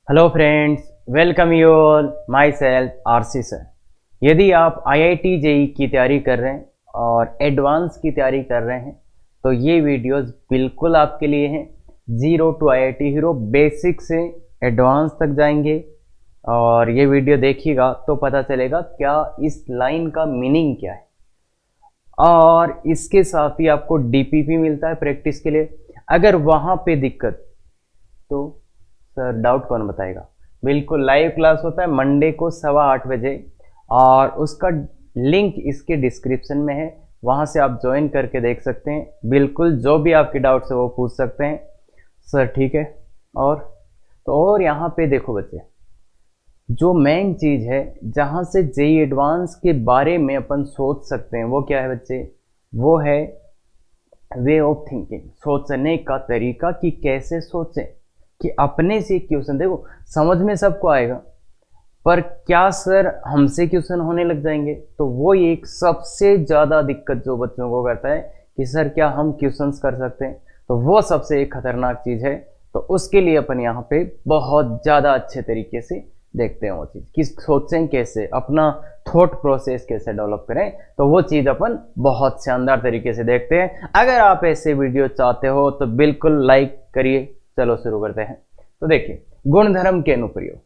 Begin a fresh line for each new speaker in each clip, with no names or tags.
Hello friends, welcome you all. My self RC sir. यदि आप IIT JEE की तैयारी कर रहे हैं और एडवांस की तैयारी कर रहे हैं तो ये वीडियोस बिल्कुल आपके लिए हैं। Zero to IIT hero, basic से एडवांस तक जाएंगे और ये वीडियो देखिएगा तो पता चलेगा क्या इस लाइन का मीनिंग क्या है। और इसके साथ ही आपको डीपीपी मिलता है प्रैक्टिस के लिए। अगर वहाँ पे दिक्कत तो सर डाउट कौन बताएगा। बिल्कुल लाइव क्लास होता है मंडे को 8:15 और उसका लिंक इसके डिस्क्रिप्शन में है, वहाँ से आप ज्वाइन करके देख सकते हैं। बिल्कुल जो भी आपके डाउट्स है वो पूछ सकते हैं सर, ठीक है। और यहाँ पे देखो बच्चे, जो मेन चीज़ है जहाँ से जेई एडवांस के बारे में अपन सोच सकते हैं वो क्या है बच्चे, वो है वे ऑफ थिंकिंग, सोचने का तरीका कि कैसे सोचें। कि अपने से क्वेश्चन देखो समझ में सबको आएगा, पर क्या सर हमसे क्वेश्चन होने लग जाएंगे, तो वो एक सबसे ज़्यादा दिक्कत जो बच्चों को करता है कि सर क्या हम क्वेश्चंस कर सकते हैं, तो वो सबसे एक खतरनाक चीज़ है। तो उसके लिए अपन यहाँ पे बहुत ज़्यादा अच्छे तरीके से देखते हैं वो चीज़ कि सोचें कैसे, अपना थॉट प्रोसेस कैसे डेवलप करें, तो वो चीज़ अपन बहुत शानदार तरीके से देखते हैं। अगर आप ऐसे वीडियो चाहते हो तो बिल्कुल लाइक करिए। चलो शुरू करते हैं। तो देखिए, गुणधर्म के अनुप्रयोग,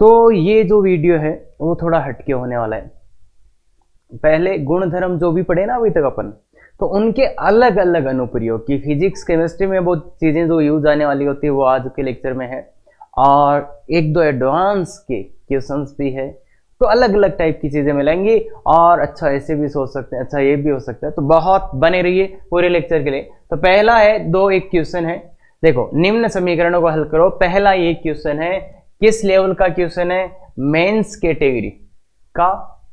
तो ये जो वीडियो है वो थोड़ा हटके होने वाला है। पहले गुणधर्म जो भी पढ़े ना अभी तक अपन, तो उनके अलग अलग अनुप्रयोग की फिजिक्स केमिस्ट्री में वो चीज़ें जो यूज आने वाली होती है वो आज के लेक्चर में है, और एक दो एडवांस के क्वेश्चंस भी है। तो अलग अलग टाइप की चीज़ें मिलेंगी, और अच्छा ऐसे भी सोच सकते हैं, अच्छा ये भी हो सकता है, तो बहुत बने रहिए पूरे लेक्चर के लिए। तो पहला है, दो एक क्वेश्चन है, देखो निम्न समीकरणों को हल करो। पहला ये क्वेश्चन है, किस लेवल का क्वेश्चन है, मेंस कैटेगरी का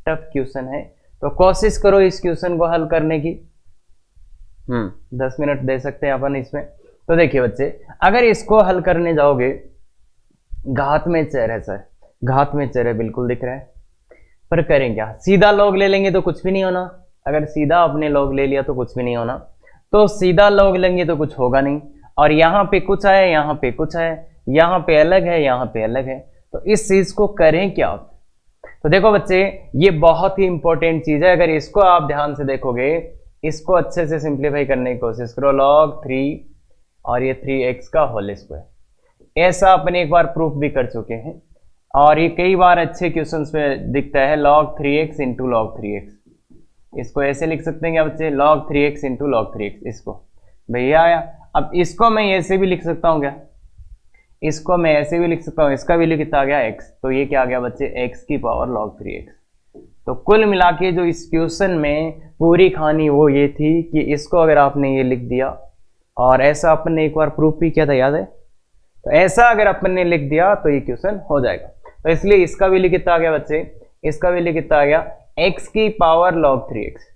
टफ क्वेश्चन है। तो कोशिश करो इस क्वेश्चन को हल करने की। 10 मिनट दे सकते हैं अपन इसमें। तो देखिए बच्चे, अगर इसको हल करने जाओगे, घात में चर है सर, घात में चर है बिल्कुल दिख रहा है, पर करें क्या, सीधा लॉग ले लेंगे तो कुछ भी नहीं होना। अगर सीधा आपने लॉग ले लिया तो कुछ भी नहीं होना, तो सीधा लॉग लेंगे तो कुछ होगा नहीं। और यहाँ पे कुछ है, यहाँ पे कुछ है, यहाँ पे अलग है, यहाँ पे अलग है, तो इस चीज को करें क्या आप। तो देखो बच्चे, ये बहुत ही इंपॉर्टेंट चीज है। अगर इसको आप ध्यान से देखोगे, इसको अच्छे से सिंप्लीफाई करने की कोशिश करो। log 3 और ये 3x का होल स्क्वायर, ऐसा अपने एक बार प्रूफ भी कर चुके हैं, और ये कई बार अच्छे क्वेश्चंस में दिखता है। log 3x into log 3x, इसको ऐसे लिख सकते हैं क्या बच्चे, log 3x into log 3x। इसको भैया आया। अब इसको मैं ऐसे भी लिख सकता हूँ क्या, इसको मैं ऐसे भी लिख सकता हूँ, इसका वैल्यू कितना आ गया x, तो ये क्या आ गया बच्चे, x की पावर log 3x। तो कुल मिला के जो इस क्वेश्चन में पूरी कहानी वो ये थी कि इसको अगर आपने ये लिख दिया, और ऐसा अपन ने एक बार प्रूफ भी किया था, याद है, तो ऐसा अगर अपन ने लिख दिया तो ये क्वेश्चन हो जाएगा। तो इसलिए इसका वैल्यू कितना आ गया बच्चे, इसका वैल्यू कितना आ गया, x की पावर log 3x।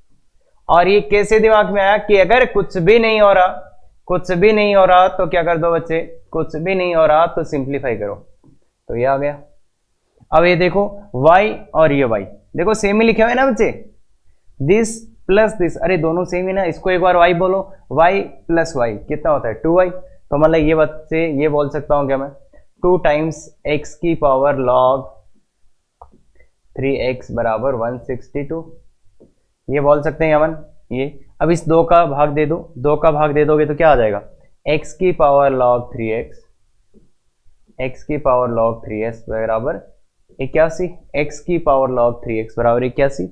और ये कैसे दिमाग में आया कि अगर कुछ भी नहीं हो रहा, कुछ भी नहीं हो रहा तो क्या कर दो बच्चे, कुछ भी नहीं हो रहा तो सिंप्लीफाई करो, तो ये आ गया। अब ये देखो y और ये y देखो सेम ही लिखे हुए ना बच्चे, दिस प्लस दिस, अरे दोनों सेम ही ना। इसको एक बार y बोलो, y प्लस y कितना होता है 2y। तो मतलब ये बच्चे ये बोल सकता हूं क्या मैं, 2 टाइम्स x की पावर log 3x बराबर 162, ये बोल सकते हैं अपन ये। अब इस 2 का भाग दे दो, 2 का भाग दे दोगे तो क्या आ जाएगा, x की पावर log 3x, x की पावर log 3x बराबर 81, x की पावर log 3x बराबर 81।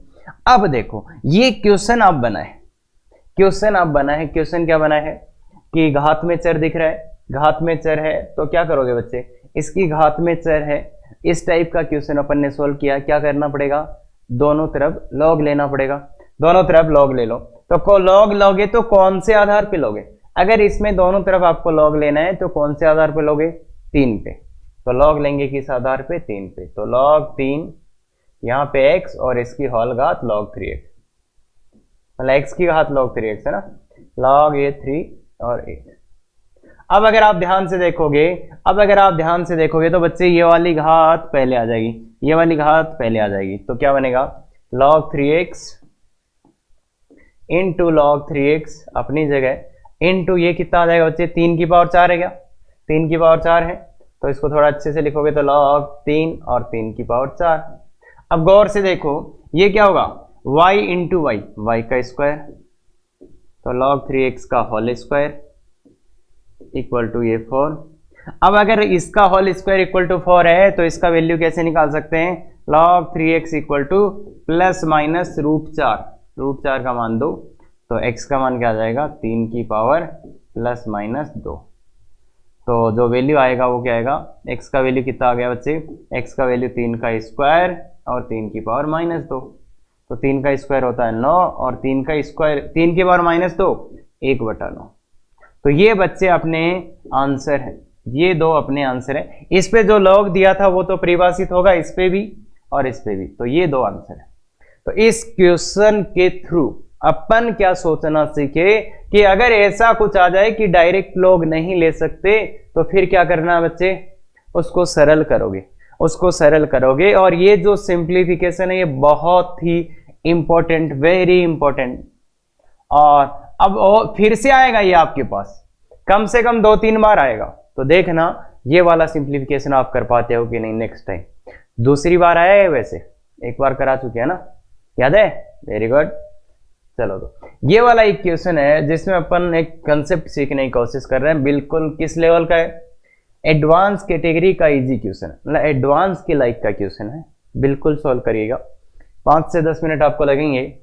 अब देखो ये क्वेश्चन आप बनाए, क्वेश्चन आप बना है, क्वेश्चन क्या बना है कि घात में चर दिख रहा है, घात में चर है, तो क्या करोगे बच्चे, इसकी घात में चर है। इस टाइप का क्वेश्चन अपन ने सोल्व किया, क्या करना पड़ेगा, दोनों तरफ लॉग लेना पड़ेगा, दोनों तरफ लॉग ले लो। तो को लॉग लोगे तो कौन से आधार पे लोगे, अगर इसमें दोनों तरफ आपको लॉग लेना है तो कौन से आधार पे लोगे, 3 पे। तो लॉग लेंगे किस आधार पे, 3 पे। तो log 3 यहाँ पे x और इसकी होल घात log 3x, मतलब x की घात log 3x है ना, log ये 3 और 8। अब अगर आप ध्यान से देखोगे, अब अगर आप ध्यान से देखोगे तो बच्चे ये वाली घात पहले आ जाएगी, ये वाली घात पहले आ जाएगी, तो क्या बनेगा log 3x into log 3x अपनी जगह, इंटू ये कितना आ जाएगा बच्चे, 3 की पावर 4 है क्या, 3 की पावर 4 है, तो इसको थोड़ा अच्छे से लिखोगे तो log 3 और 3 की पावर 4। अब गौर से देखो ये क्या होगा, y इंटू वाई, वाई का स्क्वायर, तो log 3x का होल स्क्वायर इक्वल टू ये 4। अब अगर इसका होल स्क्वायर इक्वल टू 4 है तो इसका वैल्यू कैसे निकाल सकते हैं, log 3x equal two plus minus √4, √4 का मान 2, तो x का मान क्या आ जाएगा 3 की पावर प्लस माइनस 2। तो जो वैल्यू आएगा वो क्या आएगा, x का वैल्यू कितना आ गया बच्चे, x का वैल्यू 3 का स्क्वायर और 3 की पावर माइनस 2, तो 3 का स्क्वायर होता है 9 और 3 का स्क्वायर 3 की पावर माइनस 2 1/9। तो ये बच्चे अपने आंसर है, ये दो अपने आंसर है। इस पे जो लॉग दिया था वो तो परिभाषित होगा इस पे भी और इस पे भी, तो ये दो आंसर है। तो इस क्वेश्चन के थ्रू अपन क्या सोचना सीखे कि अगर ऐसा कुछ आ जाए कि डायरेक्ट लॉग नहीं ले सकते तो फिर क्या करना है बच्चे, उसको सरल करोगे, उसको सरल करोगे। और ये जो सिंप्लीफिकेशन है ये बहुत ही इंपॉर्टेंट, वेरी इंपॉर्टेंट। और अब फिर से आएगा ये आपके पास, कम से कम 2-3 बार आएगा, तो देखना ये वाला सिंप्लीफिकेशन आप कर पाते हो कि नहीं नेक्स्ट टाइम। दूसरी बार आया है, वैसे एक बार करा चुके हैं ना, याद है, वेरी गुड। चलो तो ये वाला एक क्वेश्चन है जिसमें अपन एक कंसेप्ट सीखने की कोशिश कर रहे हैं, बिल्कुल किस लेवल का है, एडवांस कैटेगरी का इजी क्वेश्चन है, मतलब एडवांस के लाइक का क्वेश्चन है, बिल्कुल सॉल्व करिएगा। 5 से 10 मिनट आपको लगेंगे,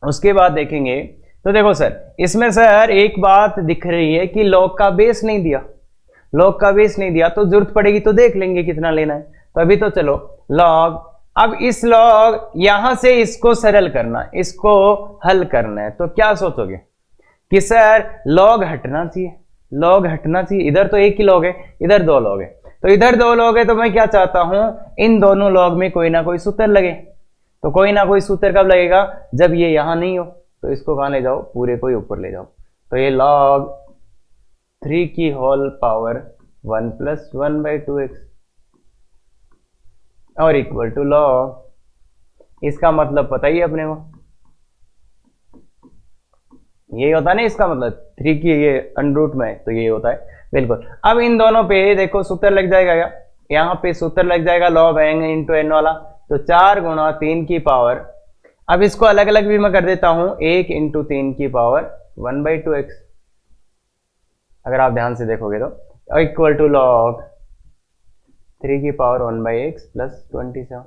उसके बाद देखेंगे। तो देखो सर, इसमें सर एक बात दिख रही है कि लॉग का बेस नहीं दिया, लॉग का बेस नहीं दिया तो जरूरत पड़ेगी तो देख लेंगे कितना लेना है। तो अभी तो चलो लॉग, अब इस लॉग यहां से इसको सरल करना, इसको हल करना है, तो क्या सोचोगे कि सर लॉग हटना चाहिए, लॉग हटना चाहिए, इधर तो एक ही लॉग है, इधर 2 लॉग है, तो इधर 2 लॉग है, तो मैं क्या चाहता हूं इन दोनों लॉग में कोई ना कोई सूत्र लगे। तो कोई ना कोई सूत्र कब लगेगा, जब ये यहां नहीं हो, तो इसको कहां ले जाओ, पूरे को ऊपर ले जाओ। तो ये log 3 की होल पावर 1 + 1/2x और इक्वल टू log, इसका मतलब पता ही है अपने को, यही होता है ना इसका मतलब, 3 की ये अंडर में, तो यही होता है बिल्कुल। अब इन दोनों पे देखो सूत्र लग जाएगा क्या, यहाँ पे सूत्र लग जाएगा log n इंटू n वाला, तो 4 गुणा 3 की पावर, अब इसको अलग अलग भी मैं कर देता हूं, 1 इंटू 3 की पावर 1/2x, अगर आप ध्यान से देखोगे तो इक्वल टू log 3 की पावर 1/x प्लस 27।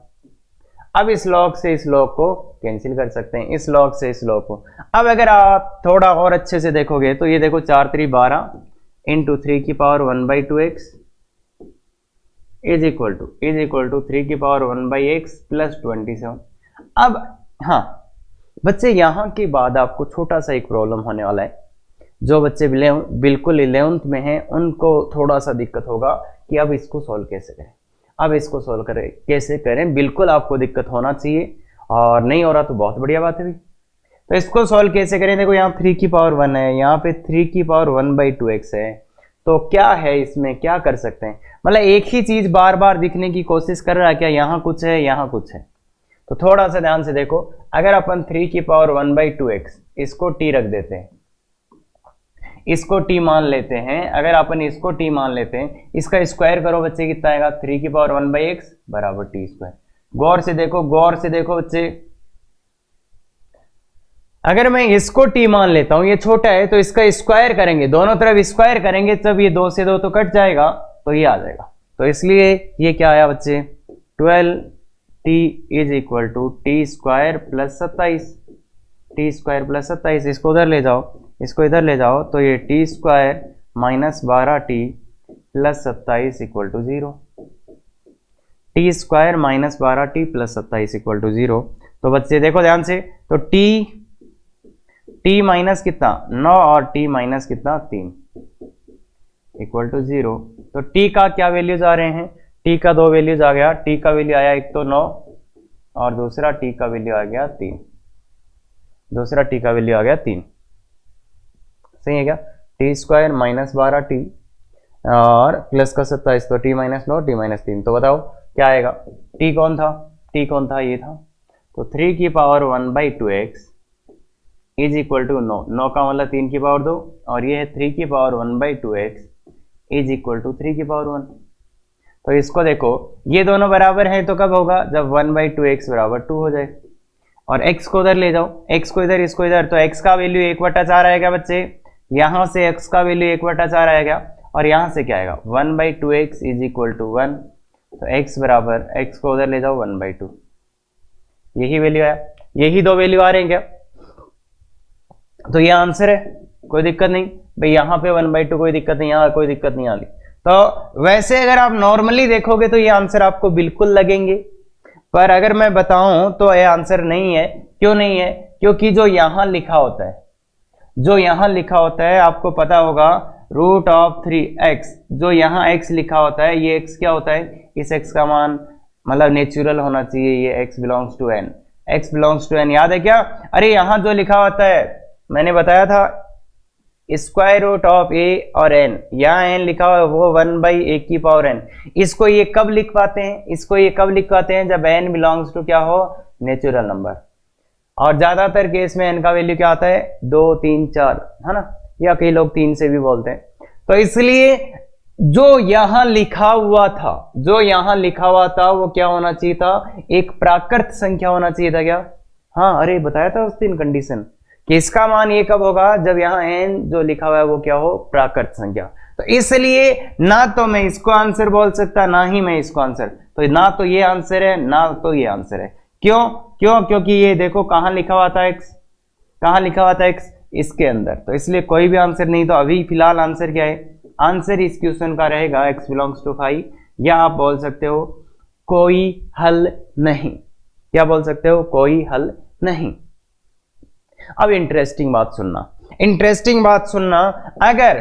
अब इस log से इस log को कैंसिल कर सकते हैं, इस log से इस log को। अब अगर आप थोड़ा और अच्छे से देखोगे तो ये देखो 4 3 12 इंटू 3 की power 1/2x is equal to 3 की पावर 1/x प्लस 27। अब हाँ बच्चे, यहां के बाद आपको छोटा सा एक प्रॉब्लम होने वाला है, जो बच्चे बिल्कुल 11th में हैं उनको थोड़ा सा दिक्कत होगा कि अब इसको सॉल्व कैसे करें, अब इसको सॉल्व करें कैसे करें, बिल्कुल आपको दिक्कत होना चाहिए, और नहीं हो रहा तो बहुत बढ़िया बात है भी। तो इसको सॉल्व कैसे करें, देखो यहाँ 3 की पावर 1 है, यहाँ पे 3 की पावर 1/2x है, तो क्या है इसमें, क्या कर सकते हैं, मतलब एक ही चीज बार बार दिखने की कोशिश कर रहा है क्या, यहाँ कुछ है यहाँ कुछ है। तो थोड़ा सा ध्यान से देखो, अगर अपन 3 की पावर 1/2x इसको t रख देते हैं, इसको t मान लेते हैं, अगर अपन इसको t मान लेते हैं, इसका स्क्वायर करो बच्चे कितना आएगा, 3 की पावर 1/x बराबर t²। गौर से देखो, गौर से देखो बच्चे, अगर मैं इसको t मान लेता हूं, ये छोटा है तो इसका स्क्वायर करेंगे, दोनों तरफ स्क्वायर करेंगे, तब ये 2 से 2 तो कट जाएगा, तो ये आ जाएगा। तो इसलिए ये क्या आया बच्चे, 12t is equal to t² plus 27, t² plus 27, इसको उधर ले जाओ, इसको इधर ले जाओ, तो ये t² minus 12t plus 27 equal to 0, t² minus 12t plus 27 equal to 0। तो बच्चे देखो ध्यान से, तो t माइनस कितना 9 और t माइनस कितना 3 इक्वल टू 0। तो t का क्या वैल्यूज आ रहे हैं, t का 2 वैल्यूज आ गया, t का वैल्यू आया एक तो 9 और दूसरा t का वैल्यू आ गया 3, दूसरा t का वैल्यू आ गया 3, सही है क्या, t² माइनस 12t और प्लस का 27, तो t माइनस 9 t माइनस 3, तो बताओ क्या आएगा, t कौन था, t कौन था, ये था, तो 3 की power 1/2x is equal to 9, 9 का मतलब 3 की पावर 2, और ये है 3 की power 1/2x is equal to 3 की पावर 1। तो इसको देखो, ये दोनों बराबर हैं तो कब होगा, जब 1/2x बराबर 2 हो जाए। और x को उधर ले जाओ, x को इधर, इसको इधर, तो x का वैल्यू 1/4 आएगा बच्चे, यहां से x का वैल्यू 1/4 आएगा, और यहां से क्या आएगा 1/2x इज इक्वल टू 1। तो x बराबर, x को उधर ले जाओ 1/2, यही वैल्यू आया, यही दो वैल्यू आ रहे हैं क्या, तो ये आंसर है, कोई दिक्कत नहीं भाई, यहाँ पे 1/2 कोई दिक्कत नहीं, यहाँ कोई दिक्कत नहीं आ रही। तो वैसे अगर आप नॉर्मली देखोगे तो ये आंसर आपको बिल्कुल लगेंगे, पर अगर मैं बताऊं तो ये आंसर नहीं है। क्यों नहीं है, क्योंकि जो यहां लिखा होता है, जो यहां लिखा होता है आपको पता होगा √3x, जो यहां x लिखा होता है, ये x क्या होता है, इस x का मान मतलब नेचुरल होना चाहिए, ये x belongs to n, x belongs to n, याद है क्या। अरे यहां जो लिखा होता है मैंने बताया था √a और n, यहाँ n लिखा हुआ है वो 1/a⁴n। इसको ये कब लिख पाते हैं, इसको ये कब लिख पाते हैं, जब n बिलोंग्स टू क्या हो, नेचुरल नंबर। और ज्यादातर केस में n का वैल्यू क्या आता है, 2, 3, 4, है ना, या कई लोग 3 से भी बोलते हैं। तो इसलिए जो यहां लिखा हुआ था, जो यहां लिखा हुआ था वो क्या होना चाहिए था, एक प्राकृत संख्या होना चाहिए था क्या। हाँ, अरे बताया था उस दिन कंडीशन कि इसका मान ये कब होगा, जब यहाँ n जो लिखा हुआ है वो क्या हो, प्राकृत संख्या। तो इसलिए ना तो मैं इसको आंसर बोल सकता, ना ही मैं इसको आंसर, तो ना तो ये आंसर है ना तो ये आंसर है। क्यों क्यों, क्योंकि ये देखो कहाँ लिखा हुआ था x, कहाँ लिखा हुआ था x, इसके अंदर, तो इसलिए कोई भी आंसर नहीं। तो अभी फिलहाल आंसर क्या है, आंसर इस क्वेश्चन का रहेगा x बिलोंग्स टू 5, या आप बोल सकते हो कोई हल नहीं, क्या बोल सकते हो, कोई हल नहीं। अब इंटरेस्टिंग बात सुनना, इंटरेस्टिंग बात सुनना, अगर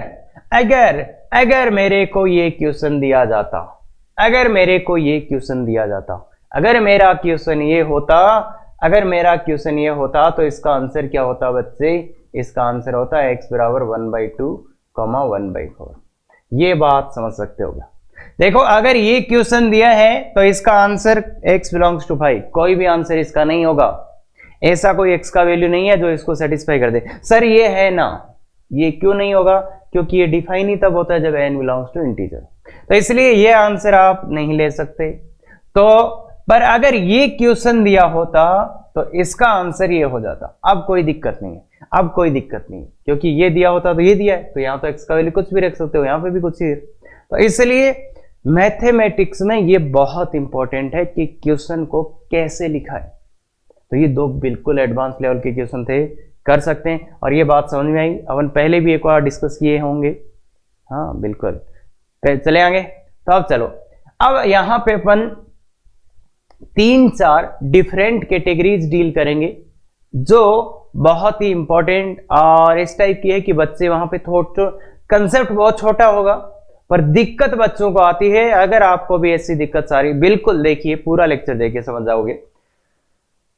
अगर अगर मेरे को ये क्वेश्चन दिया जाता, अगर मेरे को ये क्वेश्चन दिया जाता, अगर मेरा क्वेश्चन ये होता, अगर मेरा क्वेश्चन ये होता, तो इसका आंसर क्या होता बच्चे, इसका आंसर होता है x बराबर 1/2, 1/4। ये बात समझ सकते हो क्या। देखो अगर ये क्वेश्चन दिया है तो इसका आंसर x बिलोंग्स टू 5, कोई भी आंसर इसका नहीं होगा, ऐसा कोई x का वैल्यू नहीं है जो इसको सेटिस्फाई कर दे। सर ये है ना, ये क्यों नहीं होगा, क्योंकि ये डिफाइन ही तब होता है जब n बिलोंग्स टू इंटीजर, तो इसलिए ये आंसर आप नहीं ले सकते। तो पर अगर ये क्वेश्चन दिया होता तो इसका आंसर ये हो जाता। अब कोई दिक्कत नहीं है, अब कोई दिक्कत नहीं है, क्योंकि ये दिया होता तो ये दिया है, तो यहां तो x का वैल्यू कुछ भी रख सकते हो, यहां पे भी कुछ ही है। तो इसलिए मैथमेटिक्स में ये बहुत इंपॉर्टेंट है कि क्वेश्चन को कैसे लिखा है। तो ये दो बिल्कुल एडवांस लेवल के क्वेश्चन थे, कर सकते हैं। और ये बात समझ में आई, अपन पहले भी एक बार डिस्कस किए होंगे, हाँ बिल्कुल। चले आगे, तो अब चलो, अब यहां पे अपन 3-4 डिफरेंट कैटेगरीज डील करेंगे जो बहुत ही इंपॉर्टेंट और इस टाइप की है कि बच्चे वहां पे थोड़ा कंसेप्ट बहुत छोटा होगा पर दिक्कत बच्चों को आती है। अगर आपको भी ऐसी दिक्कत सारी, बिल्कुल देखिए पूरा लेक्चर देखिए, समझ जाओगे।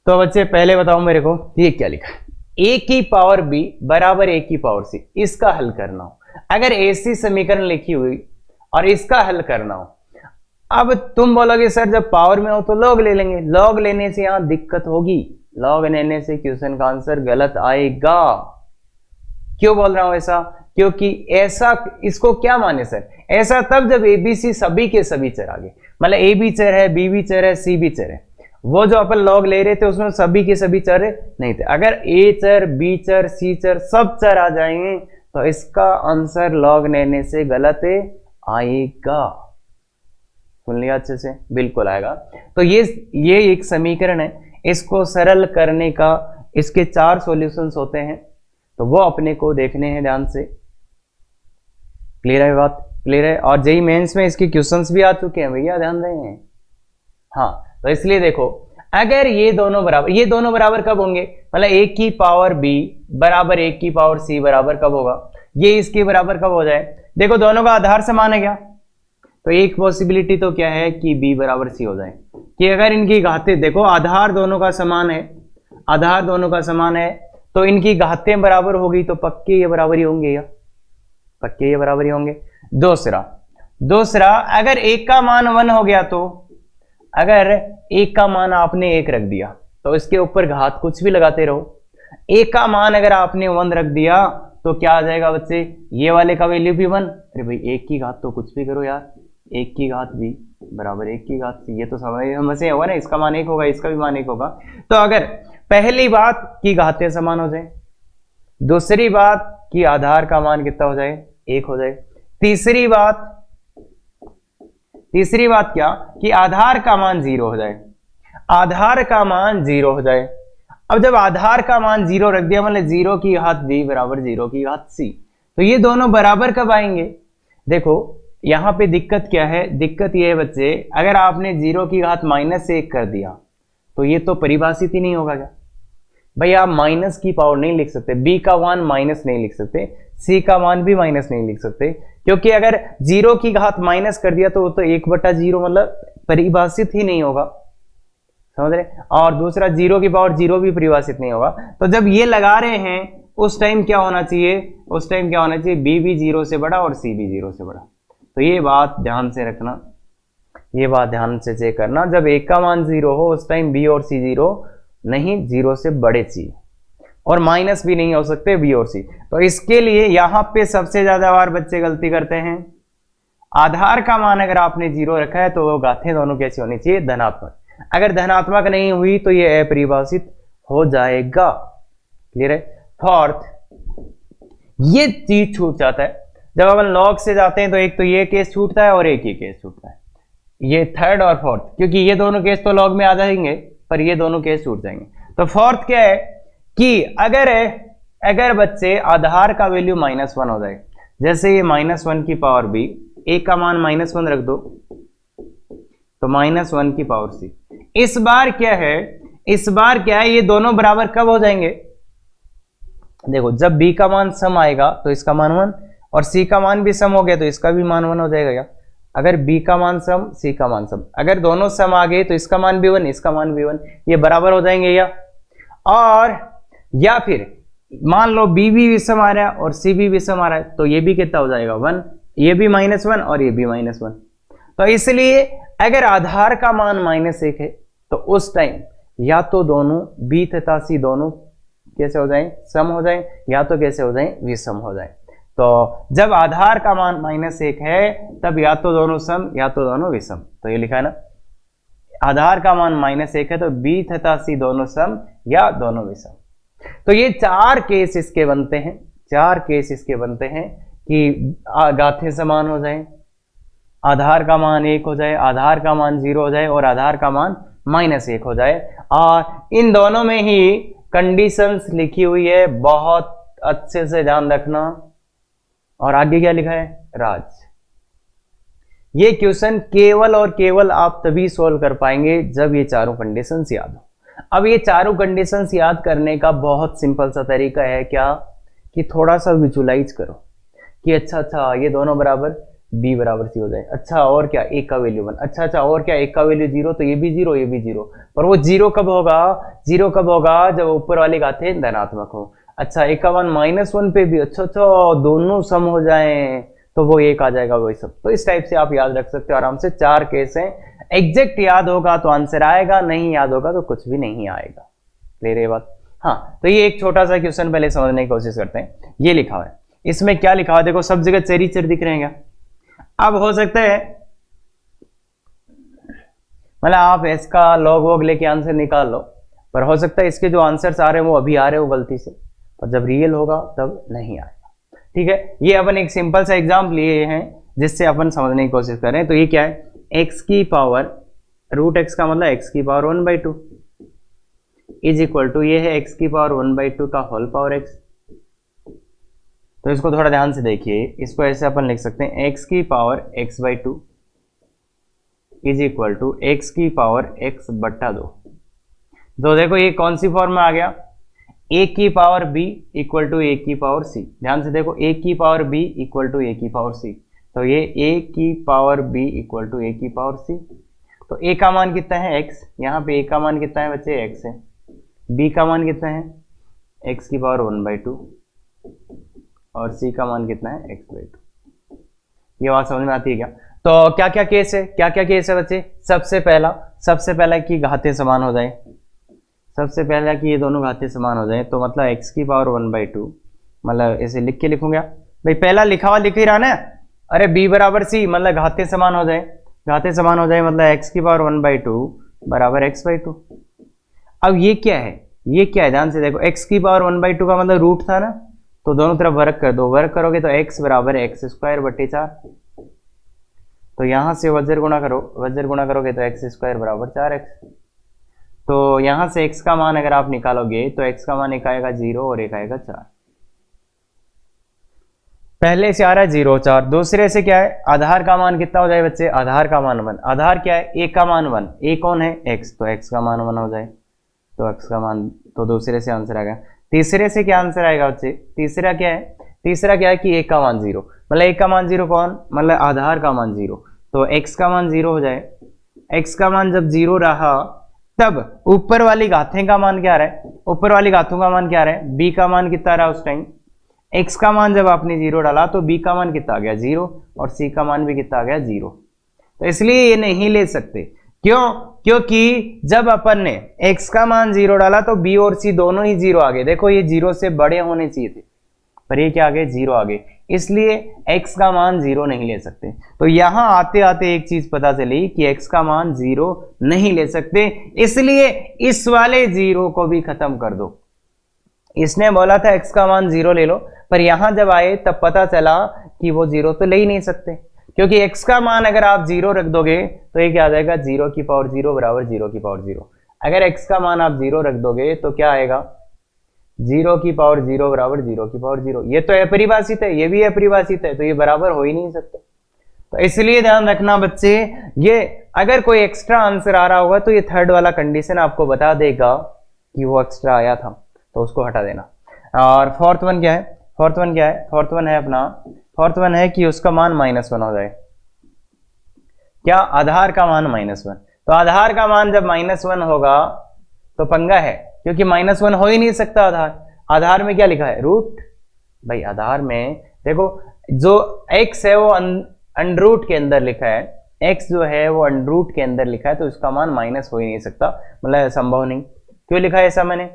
तो बच्चे पहले बताओ मेरे को ये क्या लिखा है, a⁴b बराबर a⁴c, इसका हल करना हो। अगर ऐसी समीकरण लिखी हुई और इसका हल करना हो, अब तुम बोलोगे सर जब पावर में हो तो लॉग ले लेंगे, लॉग लेने से यहां दिक्कत होगी, लॉग लेने से क्वेश्चन का आंसर गलत आएगा। क्यों बोल रहा हूं ऐसा, क्योंकि ऐसा, इसको क्या माने सर, ऐसा तब जब ABC सभी के सभी चर आ गए, मतलब A भी चर है, B भी चर है, C भी चर है। वो जो अपन लॉग ले रहे थे उसमें सभी के सभी चर नहीं थे। अगर A चर, B चर, C चर सब चर आ जाएंगे तो इसका आंसर लॉग लेने से गलत आएगा। सुन लिया अच्छे से, बिल्कुल आएगा। तो ये एक समीकरण है, इसको सरल करने का इसके 4 सॉल्यूशंस होते हैं, तो वो अपने को देखने हैं ध्यान से। क्लियर है बात, क्लियर है। और जेईई मेंस में इसके क्वेश्चंस भी आ चुके हैं भैया, ध्यान दें। हाँ, तो इसलिए देखो अगर ये दोनों बराबर, ये दोनों बराबर कब होंगे, मतलब a⁴b बराबर a⁴c बराबर कब होगा, ये इसके बराबर कब हो जाए। देखो दोनों का आधार समान है क्या, तो एक पॉसिबिलिटी तो क्या है कि b बराबर c हो जाए, कि अगर इनकी घातें, देखो आधार दोनों का समान है, आधार दोनों का समान है, तो इनकी घातें बराबर होगी तो पक्के ये बराबर ही होंगे, या पक्के ये बराबर ही होंगे। दूसरा अगर एक का मान 1 हो गया, तो अगर एक का मान आपने 1 रख दिया तो इसके ऊपर घात कुछ भी लगाते रहो। एक का मान अगर आपने 1 रख दिया तो क्या आ जाएगा बच्चे, ये वाले का वैल्यू भी 1। अरे भाई 1 की घात तो कुछ भी करो यार, 1 की घात भी बराबर 1 की घात c। ये तो समझ से होगा ना, इसका मान 1 होगा, इसका भी मान 1 होगा। तो अगर पहली बात की घातें समान हो जाए, दूसरी बात कि आधार का मान कितना हो जाए, 1 हो जाए, तीसरी बात क्या कि आधार का मान 0 हो जाए, आधार का मान 0 हो जाए। अब जब आधार का मान 0 रख दिया, मतलब 0 की घात b बराबर 0 की घात c, तो ये दोनों बराबर कब आएंगे? देखो यहां पे दिक्कत क्या है, दिक्कत ये है बच्चे, अगर आपने 0 की घात -1 कर दिया तो ये तो परिभाषित ही नहीं होगा क्या भाई। आप माइनस की पावर नहीं लिख सकते, b का मान माइनस नहीं लिख सकते, c का मान भी माइनस नहीं लिख सकते, क्योंकि अगर 0 की घात माइनस कर दिया तो वो तो 1/0 मतलब परिभाषित ही नहीं होगा, समझ रहे। और दूसरा 0 की पावर 0 भी परिभाषित नहीं होगा। तो जब ये लगा रहे हैं उस टाइम क्या होना चाहिए, उस टाइम क्या होना चाहिए, b भी 0 से बड़ा और c भी 0 से बड़ा। तो ये बात ध्यान से रखना, ये बात ध्यान से चेक करना, जब a का मान 0 हो उस टाइम b और c 0 नहीं, 0 से बड़े चाहिए, और माइनस भी नहीं हो सकते b और c। तो इसके लिए यहां पे सबसे ज्यादा बार बच्चे गलती करते हैं, आधार का मान अगर आपने 0 रखा है तो वो गाथें दोनों कैसी होनी चाहिए, धनात्मक। अगर धनात्मक नहीं हुई तो ये अपरिभाषित हो जाएगा। क्लियर है। फोर्थ, ये चीज छूट जाता है जब अपन लॉग से जाते हैं, तो एक तो ये केस छूटता है और एक ही केस छूटता है, ये थर्ड और फोर्थ, क्योंकि ये दोनों केस तो लॉग में आ जाएंगे पर ये दोनों केस छूट जाएंगे। तो फोर्थ क्या है कि अगर बच्चे आधार का वैल्यू -1 हो जाए, जैसे ये -1 की पावर b, a का मान -1 रख दो तो -1 की पावर c। इस बार क्या है, ये दोनों बराबर कब हो जाएंगे, देखो जब b का मान सम आएगा तो इसका मान 1, और c का मान भी सम हो गया तो इसका भी मान 1 हो जाएगा। क्या, अगर b का मान सम, c का मान सम, अगर दोनों सम आ गए तो इसका मान भी 1, इसका मान भी 1, ये बराबर हो जाएंगे। या फिर मान लो b भी विषम आ रहा है और c भी विषम आ रहा है, तो ये भी कितना हो जाएगा 1, ये भी -1 और ये भी -1। तो इसलिए अगर आधार का मान -1 है तो उस टाइम या तो दोनों b तथा c दोनों कैसे हो जाएं, सम हो जाएं, या तो कैसे हो जाएं, विषम हो जाएं। तो जब आधार का मान -1 है तब या तो दोनों सम या तो दोनों विषम। तो ये लिखा है ना, आधार का मान -1 है तो b तथा c दोनों सम या दोनों विषम। तो ये 4 केस इसके बनते हैं, 4 केस इसके बनते हैं कि गाथें समान हो जाएं, आधार का मान 1 हो जाए, आधार का मान 0 हो जाए और आधार का मान -1 हो जाए। और इन दोनों में ही कंडीशंस लिखी हुई है, बहुत अच्छे से ध्यान रखना। और आगे क्या लिखा है, राज। ये क्वेश्चन केवल और केवल आप तभी सॉल्व कर पाएंगे जब ये चारों कंडीशंस याद हो। अब ये चारों कंडीशंस याद करने का बहुत सिंपल सा तरीका है, क्या कि थोड़ा सा विजुलाइज करो कि अच्छा ये दोनों बराबर b बराबर c हो जाए। अच्छा और क्या, a का वैल्यू 1, अच्छा और क्या, a का वैल्यू 0, तो ये भी 0 ये भी 0। पर वो 0 कब होगा, 0 कब होगा जब ऊपर वाली गाथें धनात्मक हो। अच्छा a का मान -1 पे भी अच्छा दोनों सम हो जाएं तो वो 1 आ जाएगा, वही सब। तो इस टाइप से आप याद रख सकते हो आराम से। 4 केस हैं, एग्जैक्ट याद होगा तो आंसर आएगा, नहीं याद होगा तो कुछ भी नहीं आएगा। क्लियर है बात। हाँ, तो ये एक छोटा सा क्वेश्चन पहले समझने की कोशिश करते हैं। ये लिखा हुआ है, इसमें क्या लिखा हुआ है, देखो सब जगह चेरी दिख रहे हैं क्या। अब हो सकता है मतलब आप इसका लॉग वॉग लेके आंसर निकाल लो, पर हो सकता है इसके जो आंसर्स आ रहे हैं वो अभी आ रहे हो गलती से, पर जब रियल होगा तब नहीं आएगा। ठीक है, ये अपन एक सिंपल सा एग्जाम्पल लिए हैं जिससे अपन समझने की कोशिश कर रहे हैं। तो ये क्या है, x की पावर √x का मतलब x की पावर 1/2 इज इक्वल टू, ये है x की पावर 1/2 का होल पावर x। तो इसको थोड़ा ध्यान से देखिए, इसको ऐसे अपन लिख सकते हैं x की power x/2 is equal to x की पावर x/2। तो देखो ये कौन सी फॉर्म में आ गया, a की power b equal to a की पावर c। ध्यान से देखो, a की power b equal to a की पावर c, तो ये a की power b equal to a की पावर c। तो a का मान कितना है x, यहाँ पे a का मान कितना है बच्चे x है, b का मान कितना है x की पावर 1/2 और c का मान कितना है x/2। ये बात समझ में आती है क्या। तो क्या क्या केस है बच्चे, सबसे पहला कि घातें समान हो जाए, सबसे पहला कि ये दोनों घातें समान हो जाए, तो मतलब x की पावर 1/2, मतलब ऐसे लिख के लिखूंगा भाई, पहला लिखा हुआ लिख ही रहा ना, अरे b बराबर c मतलब घातें समान हो जाए, घातें समान हो जाए मतलब x की पावर 1/2 बराबर x/2। अब ये क्या है, ये क्या है, ध्यान से देखो, x की पावर 1/2 का मतलब रूट था ना, तो दोनों तरफ वर्क कर दो, वर्क करोगे तो x बराबर x²/4। तो यहां से वज्र गुणा करो, वज्र गुणा करोगे तो x² बराबर 4x। तो यहां से x का मान अगर आप निकालोगे तो x का मान एक आएगा 0 और एक आएगा 4। पहले से आ रहा है 0 4, दूसरे से क्या है, आधार का मान कितना हो जाए बच्चे, आधार का मान 1, आधार क्या है, a का मान 1, a कौन है x, तो x का मान 1 हो जाए, तो x का मान, तो दूसरे से आंसर आएगा। तीसरे से क्या आंसर आएगा बच्चे, तीसरा क्या है, तीसरा क्या है कि a का मान 0, मतलब a का मान 0 कौन, मतलब आधार का मान 0, तो x का मान 0 हो जाए। x का मान जब 0 रहा तब ऊपर वाली घातें का मान क्या रहा है, ऊपर वाली घातों का मान क्या रहा है, b का मान कितना रहा उस टाइम, x का मान जब आपने 0 डाला तो b का मान कितना आ गया 0 और c का मान भी कितना आ गया 0। तो इसलिए ये नहीं ले सकते, क्यों, क्योंकि जब अपन ने x का मान 0 डाला तो b और c दोनों ही 0 आ गए, देखो ये 0 से बड़े होने चाहिए थे पर ये क्या आ गए, 0 आ गए, इसलिए x का मान 0 नहीं ले सकते। तो यहां आते आते एक चीज पता चली कि x का मान 0 नहीं ले सकते, इसलिए इस वाले 0 को भी खत्म कर दो। इसने बोला था x का मान 0 ले लो, पर यहां जब आए तब पता चला कि वो 0 तो ले ही नहीं सकते, क्योंकि x का मान अगर आप 0 रख दोगे तो ये क्या आ जाएगा, 0 की पावर 0 बराबर 0 की पावर 0। अगर x का मान आप 0 रख दोगे तो क्या आएगा, 0 की पावर 0 बराबर 0 की पावर 0। ये तो अपरिभाषित है, ये भी अपरिभाषित है, तो ये बराबर हो ही नहीं सकते। तो इसलिए ध्यान रखना बच्चे, ये अगर कोई एक्स्ट्रा आंसर आ रहा होगा तो ये थर्ड वाला कंडीशन आपको बता देगा कि वो एक्स्ट्रा आया था, तो उसको हटा देना। और फोर्थ वन क्या है, फोर्थ वन क्या है, फोर्थ वन है अपना, फोर्थ वन है कि उसका मान -1 हो जाए, क्या, आधार का मान -1। तो आधार का मान जब -1 होगा तो पंगा है, क्योंकि -1 हो ही नहीं सकता आधार, आधार में क्या लिखा है, रूट। भाई आधार में देखो जो x है वो अंडरूट के अंदर लिखा है, x जो है वो अंडरूट के अंदर लिखा है, तो इसका मान माइनस हो ही नहीं सकता, मतलब संभव नहीं। क्यों लिखा है ऐसा मैंने,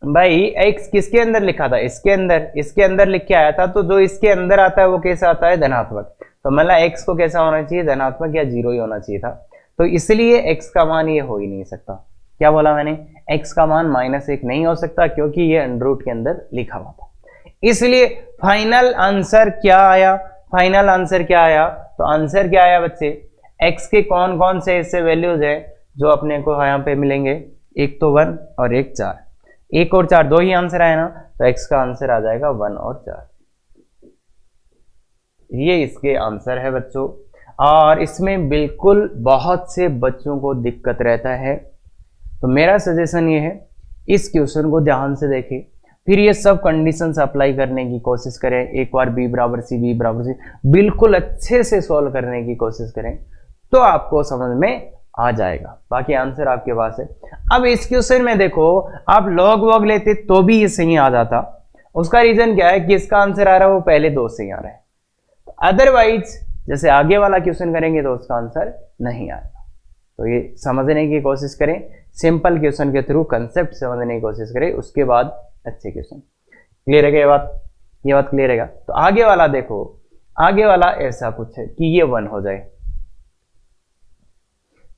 भाई x किसके अंदर लिखा था, इसके अंदर, इसके अंदर लिख के आया था, तो जो इसके अंदर आता है वो कैसा आता है, धनात्मक, तो मतलब x को कैसा होना चाहिए, धनात्मक या 0 ही होना चाहिए था, तो इसलिए x का मान ये हो ही नहीं सकता। क्या बोला मैंने, x का मान -1 नहीं हो सकता क्योंकि ये अंडरूट के अंदर लिखा हुआ था। इसलिए फाइनल आंसर क्या आया, फाइनल आंसर क्या आया, तो आंसर क्या आया बच्चे, x के कौन कौन से ऐसे वैल्यूज है जो अपने को यहाँ पे मिलेंगे, एक तो 1 और एक 4, 1 और 4 दो ही आंसर आए ना, तो x का आंसर आ जाएगा 1 और 4। ये इसके आंसर है बच्चों, और इसमें बिल्कुल बहुत से बच्चों को दिक्कत रहता है, तो मेरा सजेशन ये है इस क्वेश्चन को ध्यान से देखें, फिर ये सब कंडीशंस अप्लाई करने की कोशिश करें, एक बार b बराबर c, b बराबर c बिल्कुल अच्छे से सॉल्व करने की कोशिश करें, तो आपको समझ में आ जाएगा, बाकी आंसर आपके पास है। अब इस क्वेश्चन में देखो आप लॉग वॉग लेते तो भी ये सही आ जाता, उसका रीजन क्या है कि इसका आंसर आ रहा है वो पहले दो सही आ रहा है, अदरवाइज जैसे आगे वाला क्वेश्चन करेंगे तो उसका आंसर नहीं आएगा। तो ये समझने की कोशिश करें, सिंपल क्वेश्चन के थ्रू कंसेप्ट समझने की कोशिश करें, उसके बाद अच्छे क्वेश्चन। क्लियर है क्या ये बात क्लियर है। तो आगे वाला देखो, आगे वाला ऐसा कुछ है कि ये 1 हो जाए,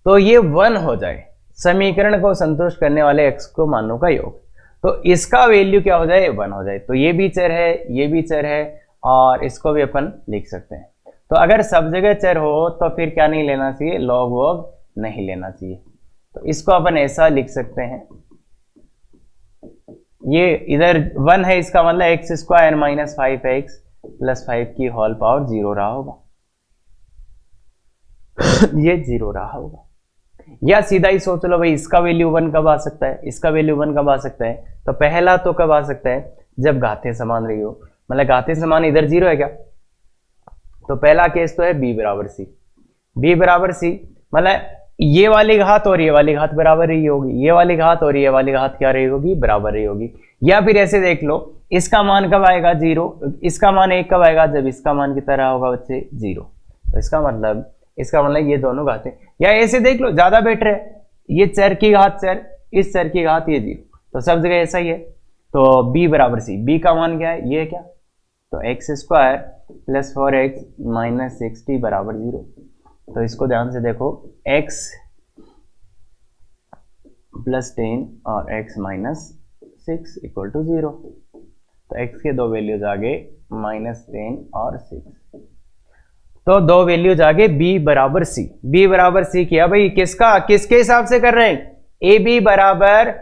तो ये 1 हो जाए, समीकरण को संतुष्ट करने वाले x को मानों का योग, तो इसका वैल्यू क्या हो जाए, 1 हो जाए, तो ये भी चर है, ये भी चर है, और इसको भी अपन लिख सकते हैं। तो अगर सब जगह चर हो तो फिर क्या नहीं लेना चाहिए, लॉग वॉग नहीं लेना चाहिए, तो इसको अपन ऐसा लिख सकते हैं, ये इधर 1 है, इसका मतलब x² - 5x + 5 की होल पावर 0 रहा होगा ये 0 रहा होगा, या सीधा ही सोच लो भाई इसका वैल्यू 1 कब आ सकता है, इसका वैल्यू 1 कब आ सकता है, तो पहला तो कब आ सकता है जब घातें समान रही हो, मतलब घातें समान, इधर 0 है क्या, तो पहला केस तो है b बराबर c, b बराबर c मतलब ये वाली घात और ये वाली घात बराबर रही होगी, ये वाली घात और ये वाली घात क्या रही होगी, बराबर रही होगी। या फिर ऐसे देख लो, इसका मान कब आएगा 0, इसका मान 1 कब आएगा, जब इसका मान कितना रहा होगा बच्चे 0, तो इसका मतलब ये दोनों घातें, या ऐसे देख लो ज्यादा बेटर है, ये चर की घात चर, इस चर की घात ये 0, तो सब जगह ऐसा ही है। तो b बराबर c, b का मान क्या है, ये है क्या, तो x² प्लस 4x माइनस 60 बराबर 0। तो इसको ध्यान से देखो, x प्लस 10 और x माइनस 6 इक्वल टू 0। तो x के दो वैल्यूज आ गए -10 और 6। तो दो वैल्यूज आ गए b बराबर c। b बराबर c किया भाई, किसके हिसाब से कर रहे हैं? ए बी बराबर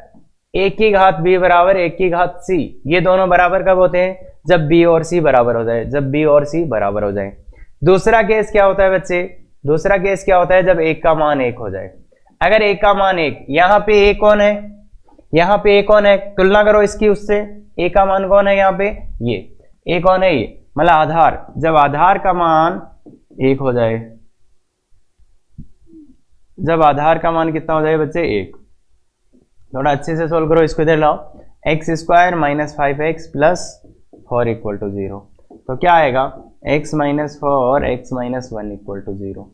a की घात b बराबर a की घात c। ये दोनों बराबर कब होते हैं? जब b और c बराबर हो जाए, जब b और c बराबर हो जाए। दूसरा केस क्या होता है बच्चे? दूसरा केस क्या होता है? जब a का मान 1 हो जाए। अगर a का मान 1, यहां पे a कौन है? यहां पे a कौन है? तुलना करो इसकी उससे। a का मान कौन है यहाँ पे? ये a कौन है? ये मतलब आधार। जब आधार का मान 1 हो जाए, जब आधार का मान कितना हो जाए बच्चे? 1। थोड़ा अच्छे से सोल्व करो इसको, इधर लाओ। X square minus 5x plus 4 equal to 0। तो क्या आएगा? x minus 4 x minus 1 equal to 0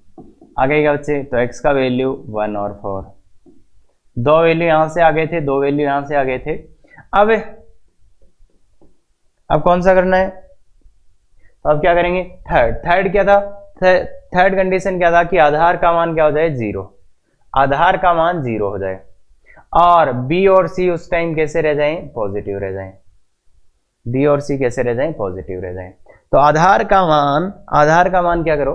आ गएगा बच्चे। तो x का वैल्यू 1 और 4, दो वैल्यू यहां से आ गए थे, दो वैल्यू यहां से आ गए थे। अब कौन सा करना है? तो अब क्या करेंगे? थर्ड क्या था? थर्ड कंडीशन क्या था? कि आधार का मान क्या हो जाए? 0। आधार का मान 0 हो जाए और b और c उस टाइम कैसे रह जाएं? पॉजिटिव रह जाएं। b और c कैसे रह जाएं? पॉजिटिव रह जाएं। तो आधार का मान क्या करो?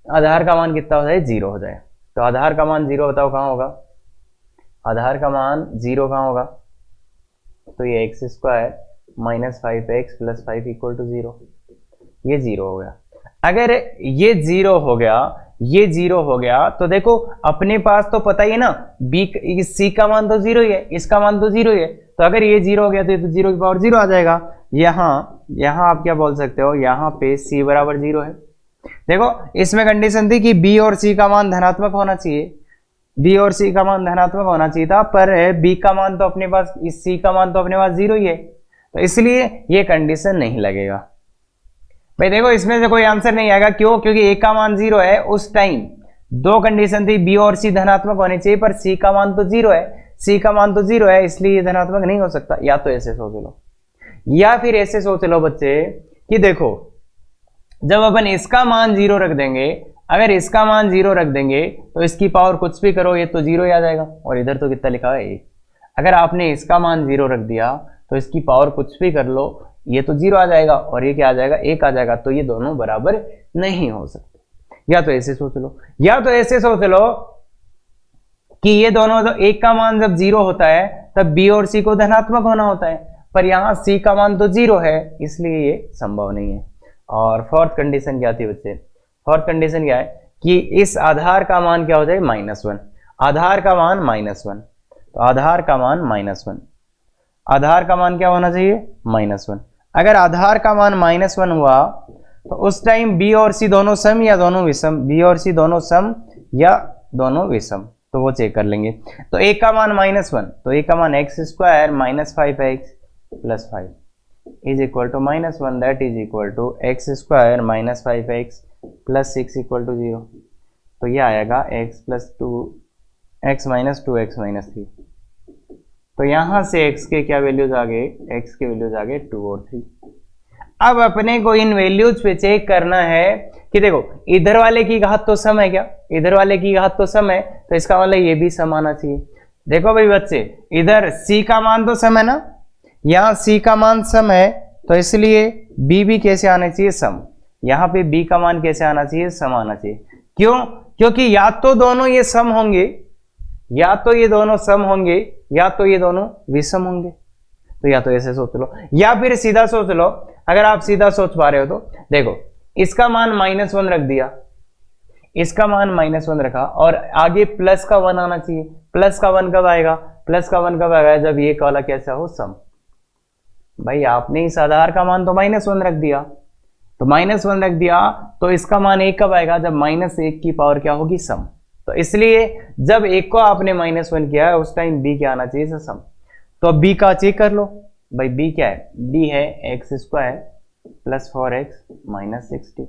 आधार का मान कितना हो जाए? 0 हो जाए। तो आधार का मान 0 बताओ कहां होगा? आधार का मान 0 कहां होगा? तो ये X square minus 5x plus 5 equal to 0, ये 0 हो गया। अगर ये 0 हो गया, ये 0 हो गया, तो देखो अपने पास तो पता ही है ना, c का मान तो 0 ही है, इसका मान तो 0 ही है। तो अगर ये 0 हो गया तो ये तो 0 की पावर 0 आ जाएगा। यहां आप क्या बोल सकते हो? यहां पे c बराबर 0 है। देखो इसमें कंडीशन थी कि b और c का मान धनात्मक होना चाहिए, b और c का मान धनात्मक होना चाहिए था, पर b का मान तो अपने पास, इस c का मान तो अपने पास 0 ही है, तो इसलिए ये कंडीशन नहीं लगेगा। भाई देखो इसमें से कोई आंसर नहीं आएगा। क्यों? क्योंकि a का मान 0 है। उस टाइम दो कंडीशन थी, b और c धनात्मक होने चाहिए, पर c का मान तो 0 है, c का मान तो 0 है, इसलिए ये धनात्मक नहीं हो सकता। या तो ऐसे सोच लो, या फिर ऐसे सोच लो बच्चे कि देखो जब अपन इसका मान 0 रख देंगे, अगर इसका मान 0 रख देंगे तो इसकी पावर कुछ भी करो ये तो 0 ही आ जाएगा। और इधर तो कितना लिखा है? 1। अगर आपने इसका मान 0 रख दिया तो इसकी पावर कुछ भी कर लो ये तो 0 आ जाएगा, और ये क्या आ जाएगा? 1 आ जाएगा। तो ये दोनों बराबर नहीं हो सकते। या तो ऐसे सोच लो, या तो ऐसे सोच लो कि ये दोनों, तो 1 का मान जब 0 होता है तब b और c को धनात्मक होना होता है, पर यहां c का मान तो 0 है, इसलिए ये संभव नहीं है। और फोर्थ कंडीशन क्या थी बच्चे? फोर्थ कंडीशन क्या है? कि इस आधार का मान क्या हो जाए? -1। आधार का मान -1, तो आधार का मान -1, आधार का मान क्या होना चाहिए? -1। अगर आधार का मान -1 हुआ तो उस टाइम b और c दोनों सम या दोनों विषम? b और c दोनों सम या दोनों विषम? तो वो चेक कर लेंगे। तो a का मान -1, तो a का मान X square minus 5x plus 5 is equal to -1, that is equal to X square minus 5x plus 6 equal to 0। तो ये आएगा x plus 2 x minus 2x minus 3। तो यहां से x के क्या वैल्यूज आ गए? x के वैल्यूज आ गए 2 और 3। अब अपने को इन वैल्यूज पे चेक करना है कि देखो इधर वाले की घात तो सम है क्या? इधर वाले की घात तो सम है, तो इसका मतलब ये भी सम आना चाहिए। देखो भाई बच्चे, इधर c का मान तो सम है ना, यहाँ c का मान सम है, तो इसलिए b भी कैसे आना चाहिए? सम। यहाँ पे b का मान कैसे आना चाहिए? सम आना चाहिए। क्यों? क्योंकि या तो दोनों ये सम होंगे, या तो ये दोनों सम होंगे, या तो ये दोनों विषम होंगे। तो या तो ऐसे सोच लो, या फिर सीधा सोच लो। अगर आप सीधा सोच पा रहे हो तो देखो, इसका मान -1 रख दिया, इसका मान -1 रखा, और आगे प्लस का 1 आना चाहिए। प्लस का 1 कब आएगा? प्लस का 1 कब आएगा? जब ये वाला कैसा हो? सम। भाई आपने इस आधार का मान तो -1 रख दिया, तो -1 रख दिया, तो इसका मान 1 कब आएगा? जब -1 की पावर क्या होगी? सम। तो इसलिए जब 1 को आपने -1 किया है उस टाइम b क्या आना चाहिए? सम। तो b का चेक कर लो भाई, b क्या है? b है x square plus 4x minus 60।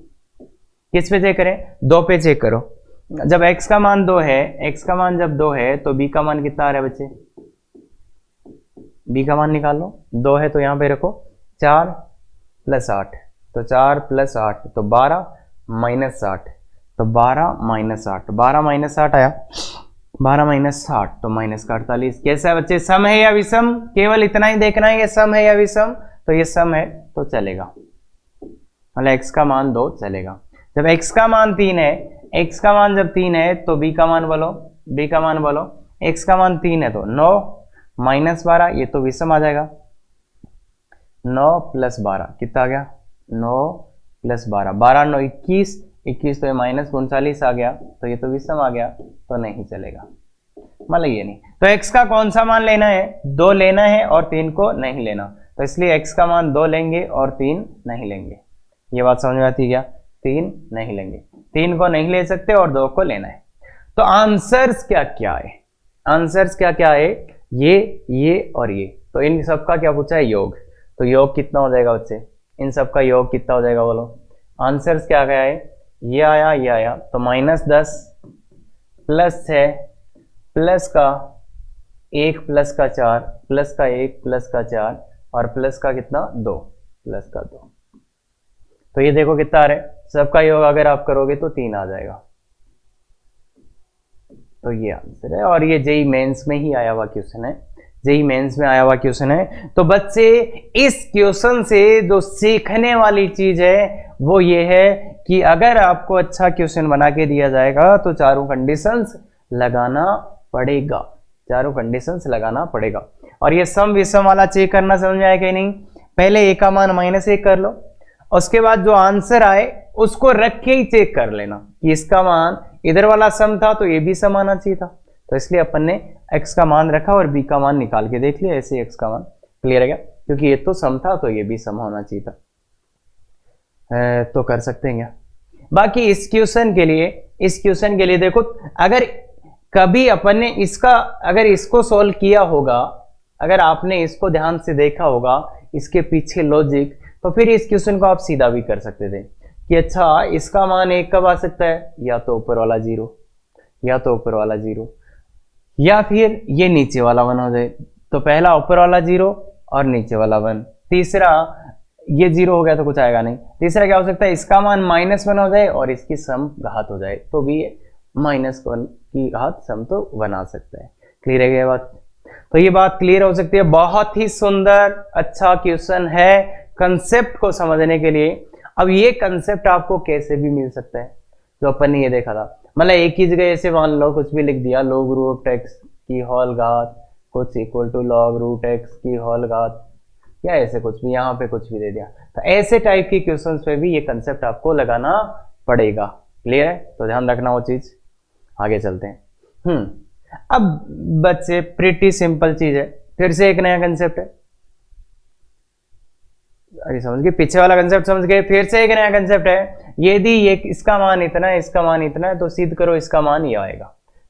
किस पे चेक करें? 2 पे चेक करो। जब x का मान 2 है, x का मान जब 2 है तो b का मान कितना आ रहा है बच्चे? b का मान निकाल लो। 2 है तो यहां पे रखो 4 + 8, तो 4 + 8 तो 12 - 8 तो 12 - 8 12 - 8 आया, 12 - 8 तो -48। कैसा है बच्चे, सम है या विषम? केवल इतना ही देखना है ये सम है या विषम। तो ये सम है तो चलेगा, मतलब x का मान 2 चलेगा। जब x का मान 3 है, x का मान जब 3 है तो b का मान बोलो, b का मान बोलो। x का मान 3 है तो 9 - 12, ये तो विषम आ जाएगा। 9 + 12 कितना आ गया, 9 + 12, 12 9 21, 21 तो ये -39 आ गया, तो ये तो विषम आ गया, तो नहीं चलेगा, मतलब ये नहीं। तो x का कौन सा मान लेना है, 2 लेना है और 3 को नहीं लेना, तो इसलिए x का मान 2 लेंगे और 3 नहीं लेंगे। ये बात समझ में आती है क्या, 3 नहीं लेंगे, 3 को नहीं ले सकते और 2 को लेना है। तो आंसर्स क्या क्या है, आंसर्स क्या क्या है, ये और ये, तो इन सब का क्या पूछा है, योग। तो योग कितना हो जाएगा बच्चे, इन सब का योग कितना हो जाएगा बोलो। आंसर्स क्या गया है, ये आया ये आया, तो -10 + 6 प्लस का 1 + का 4 प्लस का 1 + का 4 और प्लस का कितना 2 + का 2। तो ये देखो कितना आ रहा है, सबका योग अगर आप करोगे तो 3 आ जाएगा। तो ये आंसर है, और ये जेई मेंस में ही आया हुआ क्वेश्चन है, जेई मेंस में आया हुआ क्वेश्चन है। तो बच्चे इस क्वेश्चन से जो सीखने वाली चीज है वो ये है कि अगर आपको अच्छा क्वेश्चन बना के दिया जाएगा तो चारों कंडीशंस लगाना पड़ेगा, चारों कंडीशंस लगाना पड़ेगा। और ये सम विषम वाला चेक करना समझ में आया कि नहीं, पहले a का मान -1 कर लो, उसके बाद जो आंसर आए उसको रख के ही चेक कर लेना कि इसका मान इधर वाला सम था तो ये भी सम आना चाहिए था, तो इसलिए अपन ने x का मान रखा और b का मान निकाल के देख लिया, ऐसे x का मान क्लियर है क्या, क्योंकि ये तो सम था तो ये भी सम होना चाहिए था। तो कर सकते हैं क्या। बाकी इस क्वेश्चन के लिए देखो, अगर कभी अपन ने इसका अगर इसको सॉल्व किया होगा, अगर आपने इसको ध्यान से देखा होगा इसके पीछे लॉजिक, तो फिर इस क्वेश्चन को आप सीधा भी कर सकते थे कि अच्छा इसका मान 1 कब आ सकता है, या तो ऊपर वाला 0, या तो ऊपर वाला 0, या फिर ये नीचे वाला 1 हो जाए। तो पहला ऊपर वाला 0 और नीचे वाला 1, तीसरा ये 0 हो गया तो कुछ आएगा नहीं, तीसरा क्या हो सकता है, इसका मान -1 हो जाए और इसकी सम घात हो जाए, तो भी -1 की घात सम तो बना सकता है। क्लियर है ये बात, तो ये बात क्लियर हो सकती है। बहुत ही सुंदर अच्छा क्वेश्चन है कंसेप्ट को समझने के लिए। अब ये कंसेप्ट आपको कैसे भी मिल सकता है, जो अपन ने ये देखा था, मतलब एक ही जगह ऐसे मान लो कुछ भी लिख दिया, log रूट x की होल घात कुछ equal to log root x की होल घात, या ऐसे कुछ भी, यहाँ पे कुछ भी दे दिया, तो ऐसे टाइप की क्वेश्चंस पे भी ये कंसेप्ट आपको लगाना पड़ेगा। क्लियर है, तो ध्यान रखना वो चीज। आगे चलते हैं। अब बच्चे प्रिटी सिंपल चीज है, फिर से एक नया कंसेप्ट है, अरे समझ गए, पीछे वाला कंसेप्ट समझ गए, फिर से एक नया कंसेप्ट है। यदि ये इसका मान इतना है, इसका मान इतना है, तो सिद्ध करो इसका मान ये आएगा।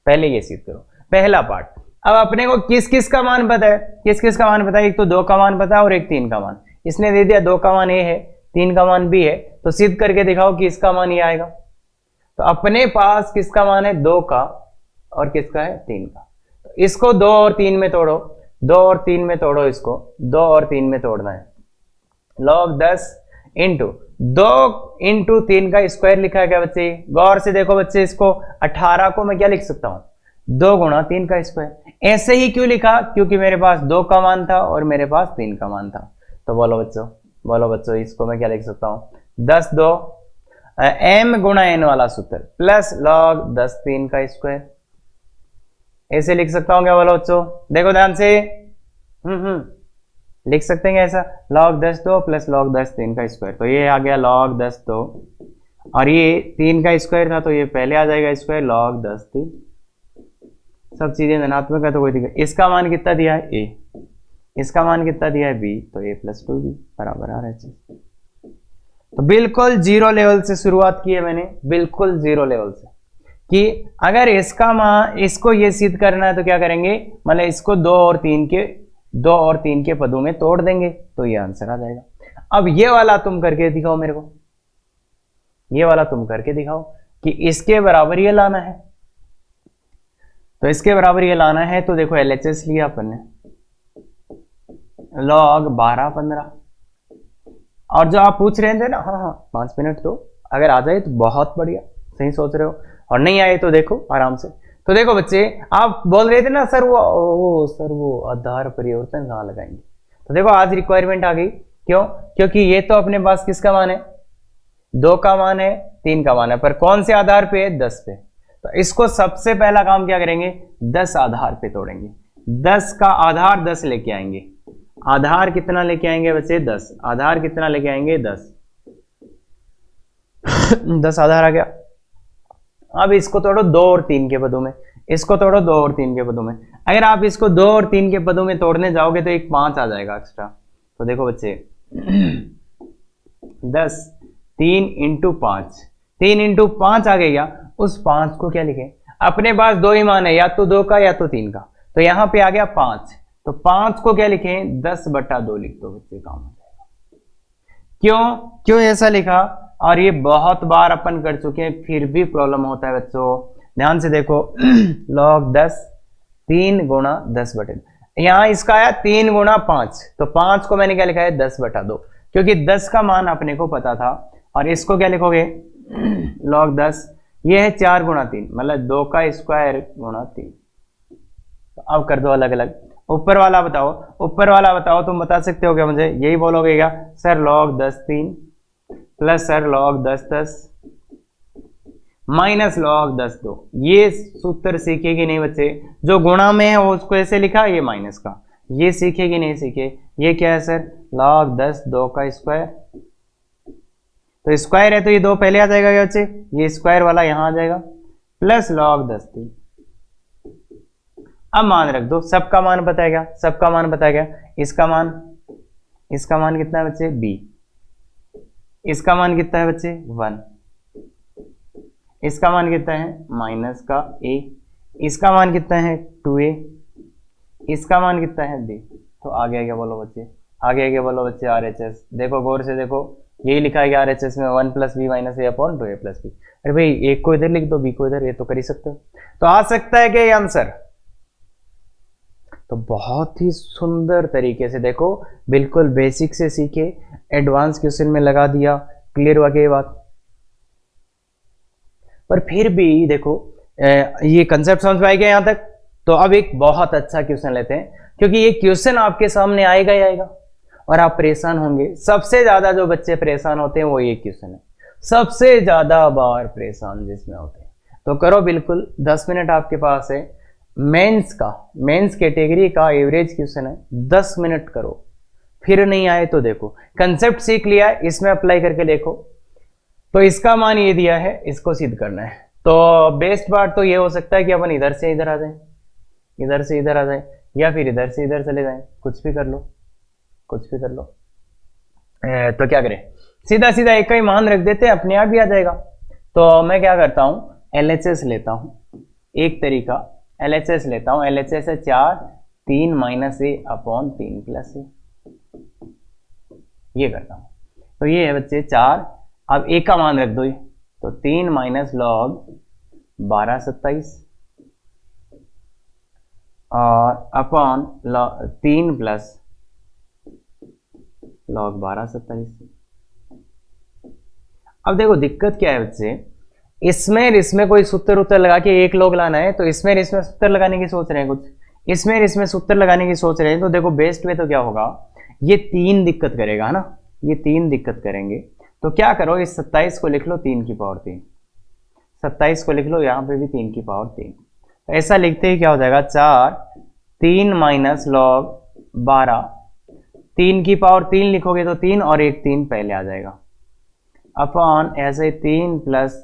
पहले ये सिद्ध करो, पहला पार्ट। अब अपने को किस किस का मान पता है, किस किस का मान पता है, एक तो 2 का मान पता है और एक 3 का मान। इसने दे दिया 2 का मान ए है, 3 का मान बी है, तो सिद्ध करके दिखाओ कि इसका मान ये आएगा। तो अपने पास किसका मान है, 2 का, और किसका है, 3 का। तो इसको 2 और 3 में तोड़ो, 2 और 3 में तोड़ो, इसको 2 और 3 में तोड़ना है। log 10 इंटू 2 इंटू 3 का स्क्वायर लिखा है क्या बच्चे, गौर से देखो बच्चे, इसको 18 को मैं क्या लिख सकता हूं, 2 गुणा 3 का स्क्वायर। ऐसे ही क्यों लिखा, क्योंकि मेरे पास 2 का मान था और मेरे पास 3 का मान था। तो बोलो बच्चों इसको मैं क्या लिख सकता हूं, 10 2 m गुणा n वाला सूत्र प्लस log 10 3 का स्क्वायर, ऐसे लिख सकता हूं क्या, बोलो बच्चों, देखो ध्यान से। लिख सकते हैं ऐसा, log 10 2 प्लस log 10 3 का स्क्वायर, तो ये आ गया log 10 2, और ये 3 का स्क्वायर था तो ये पहले आ जाएगा स्क्वायर log 10 3। सब चीजें धनात्मक है तो कोई दिक्कत। इसका मान कितना दिया है a, इसका मान कितना दिया है b, तो a + 2b बराबर आ रहा है। तो बिल्कुल 0 लेवल से शुरुआत की है मैंने, बिल्कुल 0 लेवल से, कि अगर इसका मान, इसको ये सिद्ध करना है तो क्या करेंगे, मतलब इसको 2 और 3 के पदों में तोड़ देंगे तो ये आंसर आ जाएगा। अब ये वाला तुम करके दिखाओ मेरे को, ये वाला तुम करके दिखाओ कि इसके बराबर ये लाना है। तो इसके बराबर ये लाना है, तो देखो LHS लिया अपन ने, log 12 15 और जो आप पूछ रहे थे ना, हाँ हाँ 5 मिनट तो अगर आ जाए तो बहुत बढ़िया, सही सोच रहे हो, और नहीं आए तो देखो आराम से। तो देखो बच्चे, आप बोल रहे थे ना सर वो आधार परिवर्तन कहाँ लगाएंगे, तो देखो आज रिक्वायरमेंट आ गई। क्यों? क्योंकि ये तो अपने पास किसका मान है, 2 का मान है, 3 का मान है, पर कौन से आधार पे है, 10 पे। तो इसको सबसे पहला काम क्या करेंगे, 10 आधार पे तोड़ेंगे, 10 का आधार 10 लेके आएंगे। आधार कितना लेके आएंगे बच्चे, 10। आधार कितना लेके आएंगे, 10। 10 आधार आ गया। अब इसको तोड़ो 2 और 3 के पदों में, इसको तोड़ो 2 और 3 के पदों में। अगर आप इसको 2 और 3 के पदों में तोड़ने जाओगे तो एक 5 आ जाएगा एक्स्ट्रा। तो देखो बच्चे 10 3 इंटू 5, 3 इंटू 5 आ गया। उस 5 को क्या लिखें, अपने पास 2 ही मान है, या तो 2 का या तो 3 का, तो यहां पे आ गया 5। तो 5 को क्या लिखें, 10/2 लिख दो बच्चे, काम हो जाएगा। क्यों ऐसा लिखा, और ये बहुत बार अपन कर चुके हैं, फिर भी प्रॉब्लम होता है बच्चों। ध्यान से देखो log 10 3 गुणा 10/2, यहां इसका आया 3 गुणा 5, तो 5 को मैंने क्या लिखा है, 10/2, क्योंकि 10 का मान अपने को पता था। और इसको क्या लिखोगे log 10, ये है 4 गुणा 3, मतलब 2 का स्क्वायर गुणा 3। तो अब कर दो अलग अलग। ऊपर वाला बताओ, ऊपर वाला बताओ, तुम बता सकते हो क्या मुझे, यही बोलोगे क्या sir, log 10 3 plus sir log 10 10 minus log 10 2। ये सूत्र सीखेगी नहीं बच्चे, जो गुणा में है वो उसको ऐसे लिखा, ये माइनस का, ये सीखेगी नहीं सीखे। ये क्या है सर, log 10 2 का स्क्वायर, तो स्क्वायर है तो ये 2 पहले आ जाएगा क्या बच्चे, ये स्क्वायर वाला यहां आ जाएगा, प्लस log 10 3। अब मान रख दो, सबका मान पता है क्या, सबका मान पता है क्या, इसका मान कितना है बच्चे, b। इसका मान कितना है बच्चे, 1। इसका मान कितना है, माइनस का a। इसका मान कितना है, 2a। इसका मान कितना है, b। तो आ गया क्या बोलो बच्चे, आ गया क्या बोलो बच्चे, RHS। देखो गौर से देखो, यही लिखा है कि RHS में 1 + b - a upon 2a + b। अरे भाई एक को इधर लिख दो, b को इधर, ये तो कर ही सकते हो। तो आ सकता है क्या ये आंसर। तो बहुत ही सुंदर तरीके से देखो, बिल्कुल बेसिक से सीखे, एडवांस क्वेश्चन में लगा दिया, क्लियर हुआ ये बात। पर फिर भी देखो ये कंसेप्ट समझ में आएगा यहां तक। तो अब एक बहुत अच्छा क्वेश्चन लेते हैं, क्योंकि ये क्वेश्चन आपके सामने आएगा ही आएगा और आप परेशान होंगे। सबसे ज्यादा जो बच्चे परेशान होते हैं वो ये क्वेश्चन है, सबसे ज्यादा बार परेशान जिसमें होते हैं। तो करो बिल्कुल, 10 मिनट आपके पास है। मेंस कैटेगरी का एवरेज क्वेश्चन है, 10 मिनट करो, फिर नहीं आए तो देखो, कंसेप्ट सीख लिया है, इसमें अप्लाई करके देखो। तो इसका मान ये दिया है, इसको सिद्ध करना है। तो बेस्ट पार्ट तो ये हो सकता है कि अपन इधर से इधर आ जाए, इधर से इधर आ जाए, या फिर इधर से इधर चले जाए, कुछ भी कर लो, कुछ भी कर लो। तो क्या करें, सीधा सीधा एक का ही मान रख देते हैं, अपने आप ही आ जाएगा। तो मैं क्या करता हूं, LHS लेता हूं, एक तरीका LHS लेता हूं। LHS है 4 3 - a अपॉन 3 + a, ये करता हूं। तो ये है बच्चे 4, अब a का मान रख दो, तो 3 - log 12 27 और अपॉन 3 + log 12 27। अब देखो दिक्कत क्या है बच्चे, इसमें कोई सूत्र उत्तर लगा के एक लोग लाना है, तो इसमें सूत्र लगाने की सोच रहे हैं, कुछ इसमें सूत्र लगाने की सोच रहे हैं। तो देखो बेस्ट वे तो क्या होगा, ये 3 दिक्कत करेगा ना, ये 3 दिक्कत करेंगे। तो क्या करो, इस 27 को लिख लो 3 की पावर 3, 27 को लिख लो यहाँ पे भी 3 की पावर 3। तो ऐसा लिखते ही क्या हो जाएगा, 4 3 - log 12, 3 की पावर 3 लिखोगे तो 3 और एक 3 पहले आ जाएगा, अपॉन ऐसे 3 प्लस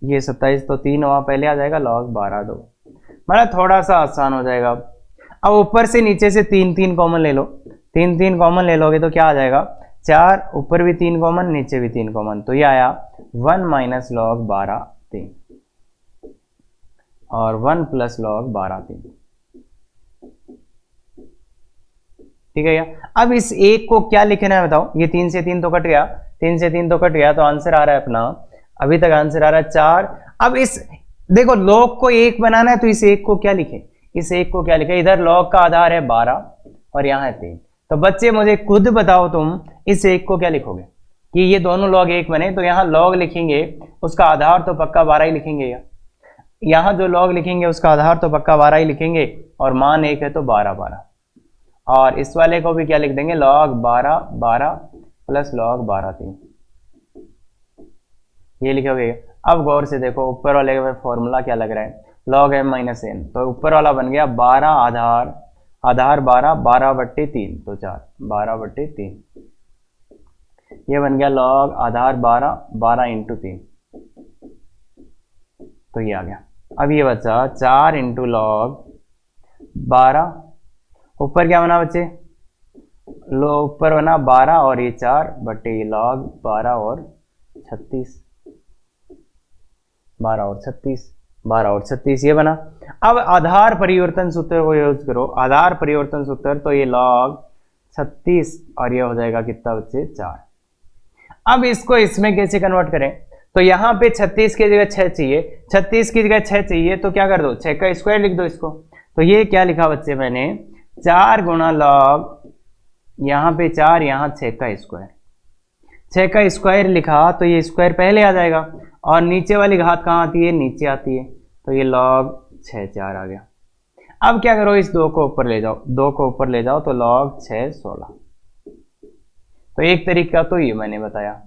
ये 27, तो 3 वहां पहले आ जाएगा, log 12 2, मतलब थोड़ा सा आसान हो जाएगा। अब ऊपर से नीचे से 3 3 कॉमन ले लो, 3 3 कॉमन ले लोगे तो क्या आ जाएगा, 4 ऊपर भी 3 कॉमन, नीचे भी 3 कॉमन, तो ये आया 1 - log 12 3 और 1 + log 12 3। ठीक है क्या। अब इस एक को क्या लिखना है बताओ, ये 3 से 3 तो कट गया, 3 से 3 तो कट गया, तो आंसर आ रहा है अपना, अभी तक आंसर आ रहा है 4। अब इस देखो log को 1 बनाना है, तो इस एक को क्या लिखे, इस एक को क्या लिखे, इधर log का आधार है 12 और यहाँ है 3। तो बच्चे मुझे खुद बताओ तुम इस एक को क्या लिखोगे, कि ये दोनों log 1 बने, तो यहाँ log लिखेंगे उसका आधार तो पक्का 12 ही लिखेंगे, यहाँ जो log लिखेंगे उसका आधार तो पक्का 12 ही लिखेंगे, और मान 1 है तो 12 12, और इस वाले को भी क्या लिख देंगे, log 12 12 प्लस log 12 3, ये लिखोगे। अब गौर से देखो ऊपर वाले का फॉर्मूला क्या लग रहा है, log m माइनस n, तो ऊपर वाला बन गया 12 आधार 12 12/3 तो 4 12/3, ये बन गया log आधार 12 12 इंटू 3, तो ये आ गया। अब ये बचा 4 इंटू log 12, ऊपर क्या बना बच्चे, लो ऊपर बना 12 और ये 4/, ये log 12 और 36, 12 और 36, 12 और 36 ये बना। अब आधार परिवर्तन सूत्र को यूज करो, आधार परिवर्तन सूत्र, तो ये log 36 और ये हो जाएगा कितना बच्चे 4। अब इसको इसमें कैसे कन्वर्ट करें, तो यहाँ पे 36 की जगह 6 चाहिए, 36 की जगह 6 चाहिए, तो क्या कर दो 6 का स्क्वायर लिख दो इसको। तो ये क्या लिखा बच्चे मैंने, 4 गुणा log, यहाँ पे 4 यहाँ 6 का स्क्वायर, 6 का स्क्वायर लिखा तो ये स्क्वायर पहले आ जाएगा, और नीचे वाली घात कहाँ आती है, नीचे आती है, तो ये log 6 4 आ गया। अब क्या करो, इस 2 को ऊपर ले जाओ, 2 को ऊपर ले जाओ तो log 6 16। तो एक तरीका तो ये मैंने बताया।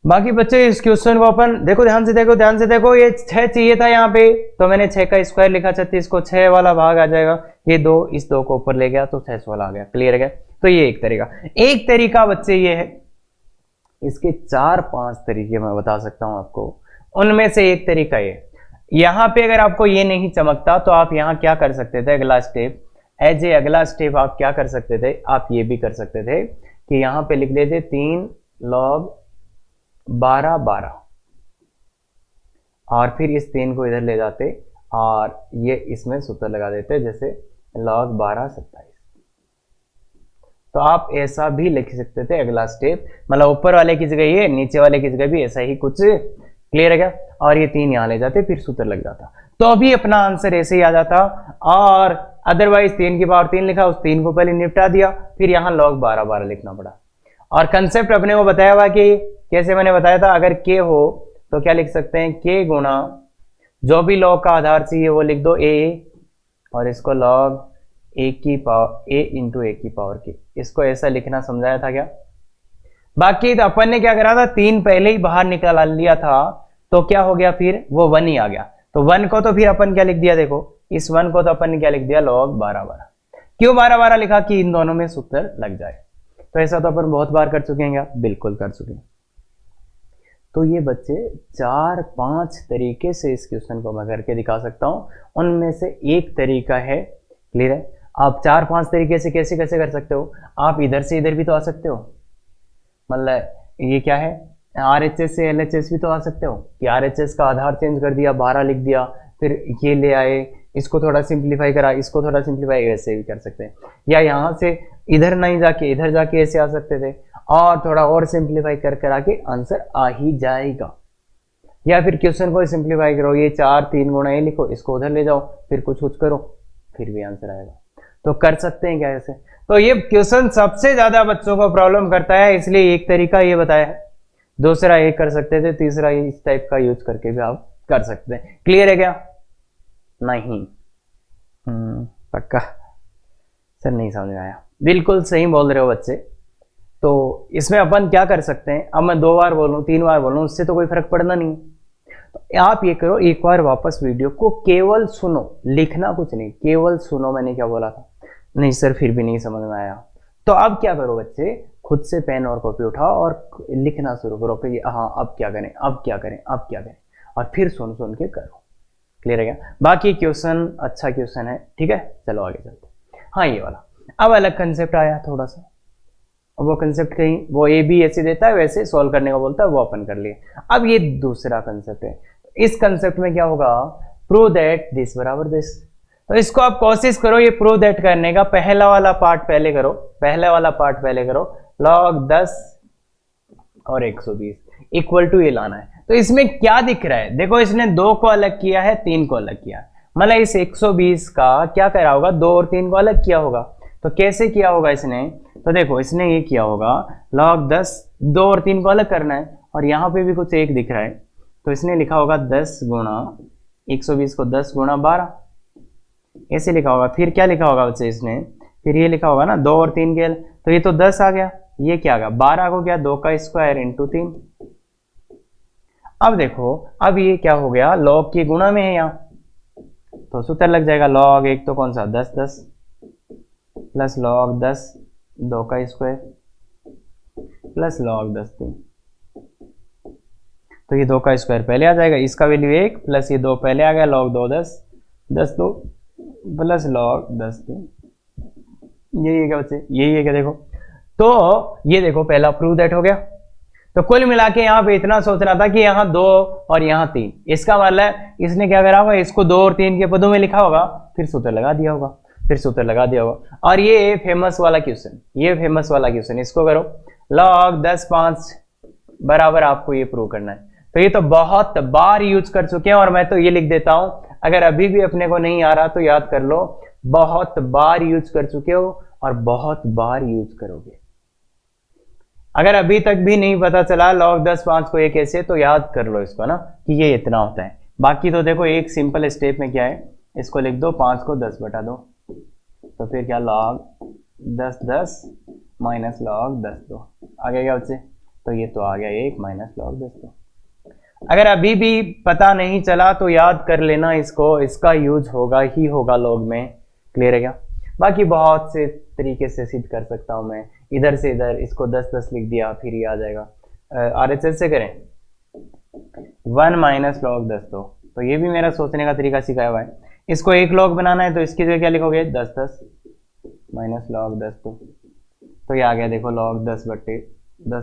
बाकी बच्चे इस क्वेश्चन को अपन देखो, ध्यान से देखो, ये 6 चाहिए था यहाँ पे, तो मैंने 6 का स्क्वायर लिखा, 36 को 6 वाला भाग आ जाएगा, ये 2 इस 2 को ऊपर ले गया तो 6 16 आ गया। क्लियर है? तो ये एक तरीका बच्चे ये है। इसके 4-5 तरीके मैं बता सकता हूं आपको, उनमें से एक तरीका ये, यहां पे अगर आपको ये नहीं चमकता तो आप यहां क्या कर सकते थे, अगला स्टेप आप क्या कर सकते थे, आप ये भी कर सकते थे कि यहां पे लिख लेते 3 log 12 12, और फिर इस 3 को इधर ले जाते और ये इसमें सूत्र लगा देते, जैसे log 12 27। तो आप ऐसा भी लिख सकते थे अगला स्टेप, मतलब ऊपर वाले की जगह ये, नीचे वाले की जगह भी ऐसा ही कुछ। क्लियर है क्या? और ये 3 यहां ले जाते, फिर सूत्र लग जाता, तो अभी अपना आंसर ऐसे ही आ जाता। और अदरवाइज 3 की पावर 3 लिखा, उस 3 को पहले निपटा दिया, फिर यहाँ log 12 12 लिखना पड़ा। और कंसेप्ट अपने को बताया हुआ कि कैसे, मैंने बताया था अगर k हो तो क्या लिख सकते हैं, k गुणा जो भी log का आधार चाहिए वो लिख दो a, और इसको log a की पावर a इंटू a की पावर k, इसको ऐसा लिखना समझाया था क्या। बाकी तो अपन ने क्या करा था, 3 पहले ही बाहर निकाल लिया था, तो क्या हो गया, फिर वो 1 ही आ गया। तो 1 को तो फिर अपन क्या लिख दिया, देखो इस 1 को तो अपन ने क्या लिख दिया, log 12 12। क्यों 12 12 लिखा, कि इन दोनों में सूत्र लग जाए। तो ऐसा तो अपन बहुत बार कर चुके हैं क्या, बिल्कुल कर चुके हैं। तो ये बच्चे 4-5 तरीके से इस क्वेश्चन को मैं करके दिखा सकता हूं, उनमें से एक तरीका है। क्लियर है? आप 4-5 तरीके से कैसे कैसे कर सकते हो, आप इधर से इधर भी तो आ सकते हो, मतलब ये क्या है, RHS से LHS भी तो आ सकते हो, कि RHS का आधार चेंज कर दिया, 12 लिख दिया, फिर ये ले आए, इसको थोड़ा सिंप्लीफाई करा, इसको थोड़ा सिंप्लीफाई, ऐसे भी कर सकते हैं। या यहाँ से इधर नहीं जाके इधर जाके ऐसे आ सकते थे, और थोड़ा और सिंप्लीफाई कर करा के आंसर आ ही जाएगा। या फिर क्वेश्चन को सिंप्लीफाई करो, ये 4 3 गुणा ये लिखो, इसको उधर ले जाओ, फिर कुछ करो, फिर भी आंसर आएगा। तो कर सकते हैं क्या ऐसे। तो ये क्वेश्चन सबसे ज्यादा बच्चों को प्रॉब्लम करता है, इसलिए एक तरीका ये बताया है, दूसरा ये कर सकते थे, तीसरा इस टाइप का यूज करके भी आप कर सकते हैं। क्लियर है क्या? नहीं पक्का सर, नहीं समझ आया। बिल्कुल सही बोल रहे हो बच्चे। तो इसमें अपन क्या कर सकते हैं, अब मैं 2 बार बोलूं 3 बार बोलूं, उससे तो कोई फर्क पड़ना नहीं। तो आप ये करो, एक बार वापस वीडियो को केवल सुनो, लिखना कुछ नहीं, केवल सुनो। मैंने क्या बोला था, नहीं सर फिर भी नहीं समझ में आया, तो अब क्या करो बच्चे, खुद से पेन और कॉपी उठाओ और लिखना शुरू करो कि हाँ अब क्या करें, अब क्या करें, अब क्या करें, और फिर सुन सुन के करो। क्लियर है क्या? बाकी क्वेश्चन अच्छा क्वेश्चन है, ठीक है। चलो आगे चलते। हाँ ये वाला अब अलग कंसेप्ट आया थोड़ा सा, अब वो कंसेप्ट कहीं वो ए बी ऐसे देता है, वैसे सॉल्व करने को बोलता है, वो अपन कर लिए। अब ये दूसरा कंसेप्ट है, इस कंसेप्ट में क्या होगा, प्रूव दैट दिस बराबर दिस। तो इसको आप कोशिश करो ये प्रूव दैट करने का, पहला वाला पार्ट पहले करो, पहला वाला पार्ट पहले करो, log 10 और 120 इक्वल टू ये लाना है। तो इसमें क्या दिख रहा है, देखो इसने 2 को अलग किया है, 3 को अलग किया है, मतलब इस 120 का क्या करा होगा, 2 और 3 को अलग किया होगा। तो कैसे किया होगा इसने, तो देखो इसने ये किया होगा log 10, 2 और 3 को अलग करना है और यहाँ पे भी कुछ एक दिख रहा है, तो इसने लिखा होगा 10 गुणा 120 को 10 गुणा 12, ऐसे लिखा होगा। फिर क्या लिखा होगा बच्चे इसने, फिर ये लिखा होगा ना 2 और 3 के, तो ये तो 10 आ गया, ये क्या आ गया 12 को क्या 2 का स्क्वायर इंटू 3। अब देखो अब ये क्या हो गया, log के गुणा में है यहाँ, तो सूत्र लग जाएगा log 1 तो कौन सा 10 10 प्लस log 10 2 का स्क्वायर प्लस log 10 3, तो ये 2 का स्क्वायर पहले आ जाएगा, इसका वैल्यू 1 प्लस ये 2 पहले आ गया, log 2 10 10 2 प्लस log 10 3, यही है क्या बच्चे, यही है क्या। देखो तो ये देखो पहला प्रूव दैट हो गया। तो कुल मिला के यहाँ पे इतना सोच रहा था कि यहाँ 2 और यहाँ 3, इसका मतलब इसने क्या करा होगा, इसको 2 और 3 के पदों में लिखा होगा, फिर सूत्र लगा दिया होगा, फिर सूत्र लगा दिया होगा। और ये फेमस वाला क्वेश्चन, ये फेमस वाला क्वेश्चन, इसको करो log 10 5 बराबर आपको ये प्रूव करना है। तो ये तो बहुत बार यूज कर चुके हैं और मैं तो ये लिख देता हूं, अगर अभी भी अपने को नहीं आ रहा तो याद कर लो, बहुत बार यूज कर चुके हो और बहुत बार यूज करोगे। अगर अभी तक भी नहीं पता चला log 10 5 को ये कैसे, तो याद कर लो इसको ना कि ये इतना होता है। बाकी तो देखो एक सिंपल स्टेप में क्या है, इसको लिख दो 5 को 10 बटा दो, तो फिर क्या log 10 10 माइनस log 10 2 आ गया क्या बच्चे, तो ये तो आ गया 1 माइनस log 10 2। अगर अभी भी पता नहीं चला तो याद कर लेना इसको, इसका यूज होगा ही होगा log में, क्लियर है क्या। बाकी बहुत से तरीके से सिद्ध कर सकता हूं मैं, इधर से इधर इसको 10 10 लिख दिया फिर ये आ जाएगा। RHS से करें 1 माइनस log 10 2, तो ये भी मेरा सोचने का तरीका सिखाया हुआ है। इसको 1 log बनाना है तो इसकी जगह क्या लिखोगे 10 10 माइनस log 10 2, तो ये आ गया देखो log 10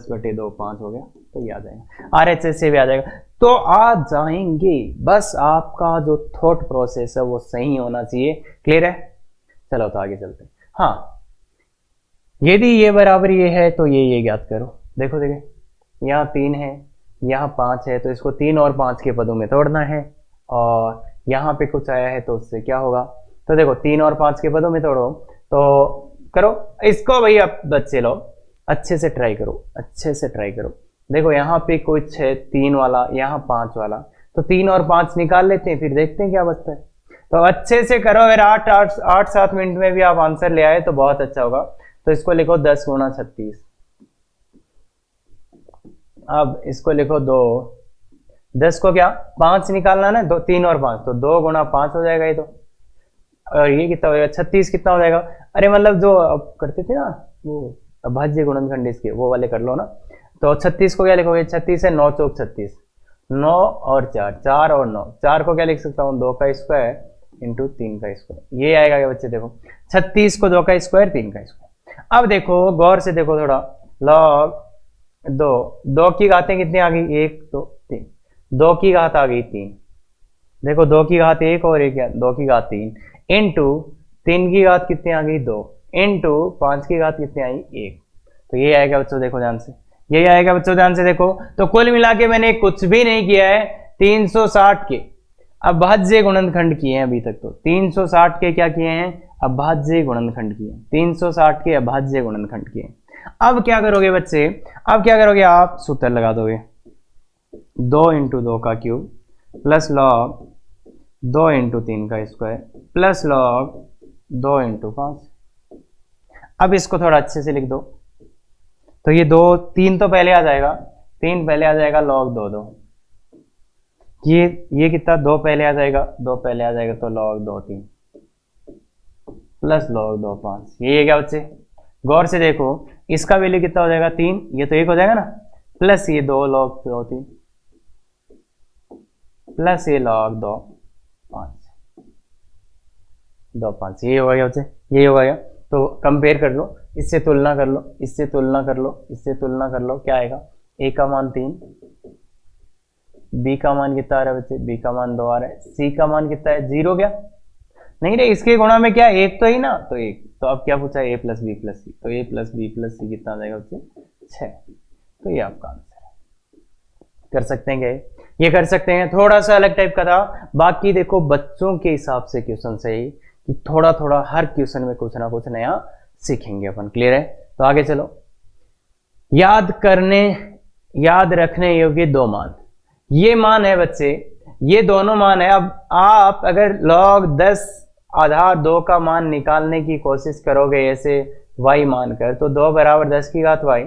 बटे 2 5 हो गया, तो ये आ जाएगा। RHS से भी आ जाएगा, तो आ जाएंगे, बस आपका जो थॉट प्रोसेस है वो सही होना चाहिए, क्लियर है। चलो तो आगे चलते हैं। हाँ, यदि ये बराबर ये है तो ये ज्ञात करो। देखो देखो यहाँ 3 है, यहाँ 5 है, तो इसको 3 और 5 के पदों में तोड़ना है, और यहाँ पे कुछ आया है तो उससे क्या होगा, तो देखो 3 और 5 के पदों में तोड़ो, तो करो इसको भाई अब बच्चे लोग अच्छे से ट्राई करो, अच्छे से ट्राई करो। देखो यहाँ पे कुछ है 3 वाला, यहाँ 5 वाला, तो 3 और 5 निकाल लेते हैं, फिर देखते हैं क्या बचता है। तो अच्छे से करो, अगर 8-7 मिनट में भी आप आंसर ले आए तो बहुत अच्छा होगा। तो इसको लिखो 10 गुणा 36, अब इसको लिखो 2, 10 को क्या 5 निकालना ना, 2 3 और 5, तो 2 गुणा 5 हो जाएगा ये तो, और ये कितना हो जाएगा 36 कितना हो जाएगा, अरे मतलब जो अब करते थे ना वो अभाज्य गुणनखंड इसके वो वाले कर लो ना। तो 36 को क्या लिखोगे, 36 है 9 चौक 36, 9 और 4 4 और 9, 4 को क्या लिख सकता हूँ 2 का स्क्वायर इंटू 3 का स्क्वायर, ये आएगा क्या बच्चे। देखो 36 को 2 का स्क्वायर 3 का स्क्वायर। अब देखो गौर से देखो थोड़ा, log 2 की घातें कितनी आ गई 1 2 3, 2 की घात आ गई 3, देखो 2 की घात 1 और 1 2 की घात 3 इंटू 3 की घात कितनी आ गई 2 इंटू 5 की घात कितनी आई 1, तो ये आएगा बच्चों, देखो ध्यान से यही आएगा बच्चों, ध्यान से देखो। तो कुल मिला के मैंने कुछ भी नहीं किया है, 360 के अभाज्य गुणनखंड किए हैं अभी तक, तो 360 के क्या किए हैं अभाज्य गुणनखंड किए, 360 के अभाज्य गुणनखंड किए। अब क्या करोगे बच्चे, अब क्या करोगे आप सूत्र लगा दोगे 2 इंटू 2 का क्यूब प्लस log 2 इंटू 3 का स्क्वायर प्लस log 2 इंटू 5। अब इसको थोड़ा अच्छे से लिख दो, तो ये 2 3 तो पहले आ जाएगा, 3 पहले आ जाएगा log 2 2, ये कितना 2 पहले आ जाएगा, 2 पहले आ जाएगा, तो log 2 3 प्लस log 2 5, ये है क्या बच्चे। गौर से देखो इसका वैल्यू कितना हो जाएगा 3, ये तो 1 हो जाएगा ना, प्लस ये 2 log 2 3 प्लस ये log 2 5 2 5, ये होगा क्या बच्चे, ये होगा क्या। तो कंपेयर कर लो, इससे तुलना कर लो, इससे तुलना कर लो, इससे तुलना कर लो, क्या आएगा a का मान 3, b का मान कितना आ रहा है बच्चे, b का मान 2 आ रहा है, c का मान कितना है 0 क्या नहीं रे, इसके गुणा में क्या 1 तो ही ना, तो 1, तो अब क्या पूछा a प्लस बी प्लस सी, तो a प्लस बी प्लस सी कितना आ जाएगा बच्चे 6, तो ये आपका आंसर है। कर सकते हैं क्या ये कर सकते हैं, थोड़ा सा अलग टाइप का था। बाकी देखो बच्चों के हिसाब से क्वेश्चन सही कि थोड़ा थोड़ा हर क्वेश्चन में कुछ ना कुछ नया सीखेंगे अपन, क्लियर है। तो आगे चलो, याद रखने योग्य दो मान, ये मान है बच्चे, ये दोनों मान है। अब आप अगर log 10 आधार 2 का मान निकालने की कोशिश करोगे ऐसे y मानकर, तो 2 बराबर 10 की घात y,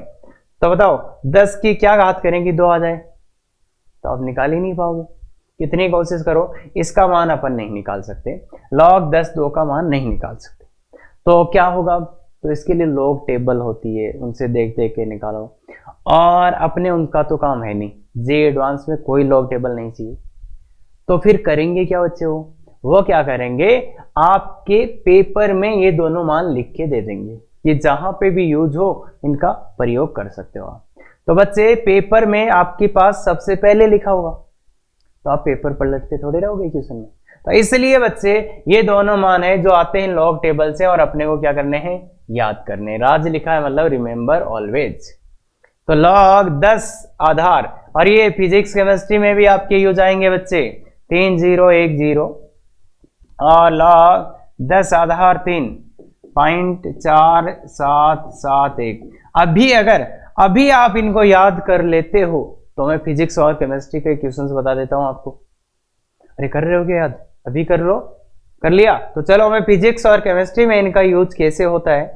तो बताओ 10 की क्या घात करेंगी 2 आ जाए, तो आप निकाल ही नहीं पाओगे, कितनी कोशिश करो इसका मान अपन नहीं निकाल सकते, log 10 2 का मान नहीं निकाल सकते। तो क्या होगा, तो इसके लिए log टेबल होती है, उनसे देख देख के निकालो, और अपने उनका तो काम है नहीं, जे एडवांस में कोई log टेबल नहीं चाहिए। तो फिर करेंगे क्या बच्चे, वो क्या करेंगे, आपके पेपर में ये दोनों मान लिख के दे देंगे, ये जहां पे भी यूज हो इनका प्रयोग कर सकते हो आप। तो बच्चे पेपर में आपके पास सबसे पहले लिखा होगा, तो आप पेपर पलटते थोड़े रहोगे क्वेश्चन में। तो इसलिए बच्चे ये दोनों मान है जो आते हैं लॉग टेबल से, और अपने को क्या करने हैं, याद करने। राज लिखा है मतलब रिमेंबर ऑलवेज। तो log 10 आधार, और ये फिजिक्स केमिस्ट्री में भी आपके यूज आएंगे बच्चे, 3010, और log 10 आधार 3.4771। अभी आप इनको याद कर लेते हो तो मैं फिजिक्स और केमिस्ट्री के क्वेश्चंस बता देता हूं आपको। अरे कर रहे हो क्या याद, अभी कर लो, कर लिया, तो चलो मैं फिजिक्स और केमिस्ट्री में इनका यूज कैसे होता है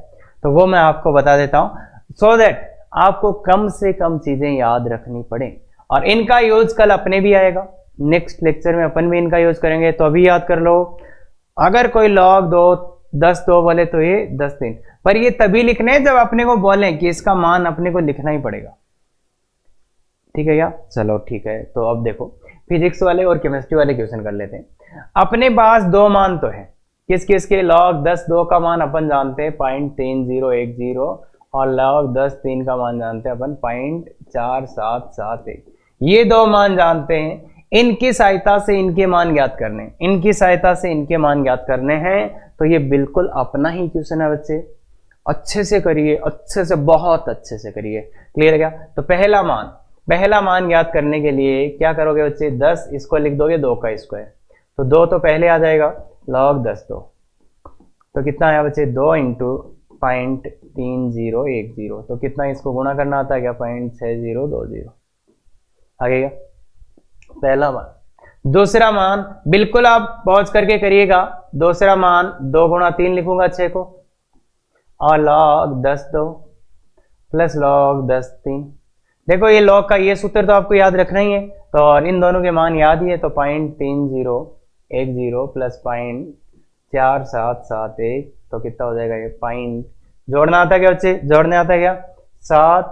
तो वो मैं आपको बता देता हूं, सो दैट आपको कम से कम चीजें याद रखनी पड़े। और इनका यूज कल अपने भी आएगा, नेक्स्ट लेक्चर में अपन भी इनका यूज करेंगे, तो अभी याद कर लो। अगर कोई log 10 2 बोले तो ये 10 3, पर ये तभी लिखने जब अपने को बोले कि इसका मान अपने को लिखना ही पड़ेगा, ठीक है क्या, चलो ठीक है। तो अब देखो फिजिक्स वाले और केमिस्ट्री वाले क्वेश्चन कर लेते हैं। अपने पास दो मान तो है, किस किस के, log 10 2 का मान अपन जानते हैं 0.3010, और log 10 3 का मान जानते हैं अपन 0.4771। ये दो मान जानते हैं, इनकी सहायता से इनके मान ज्ञात करने, इनकी सहायता से इनके मान ज्ञात करने हैं। तो ये बिल्कुल अपना ही क्वेश्चन है बच्चे, अच्छे से करिए, अच्छे से, बहुत अच्छे से करिए, क्लियर है क्या। तो पहला मान ज्ञात करने के लिए क्या करोगे बच्चे, 10 इसको लिख दोगे 2 का स्क्वायर, तो 2 तो पहले आ जाएगा, log 10 2, तो कितना आया बच्चे 2 इंटू 0.3010, तो कितना इसको गुणा करना आता है क्या, 0.6020 आ गया पहला मान। दूसरा मान बिल्कुल आप पॉज करके करिएगा, दूसरा मान 2 गुणा 3 लिखूंगा 6 को, और log 10 2 प्लस log 10 3। देखो ये log का ये सूत्र तो आपको याद रखना ही है, तो और इन दोनों के मान याद ही है, तो 0.3010 प्लस 0.4771, तो कितना हो जाएगा ये पॉइंट, जोड़ना आता है क्या बच्चे, जोड़ने आता है क्या, 7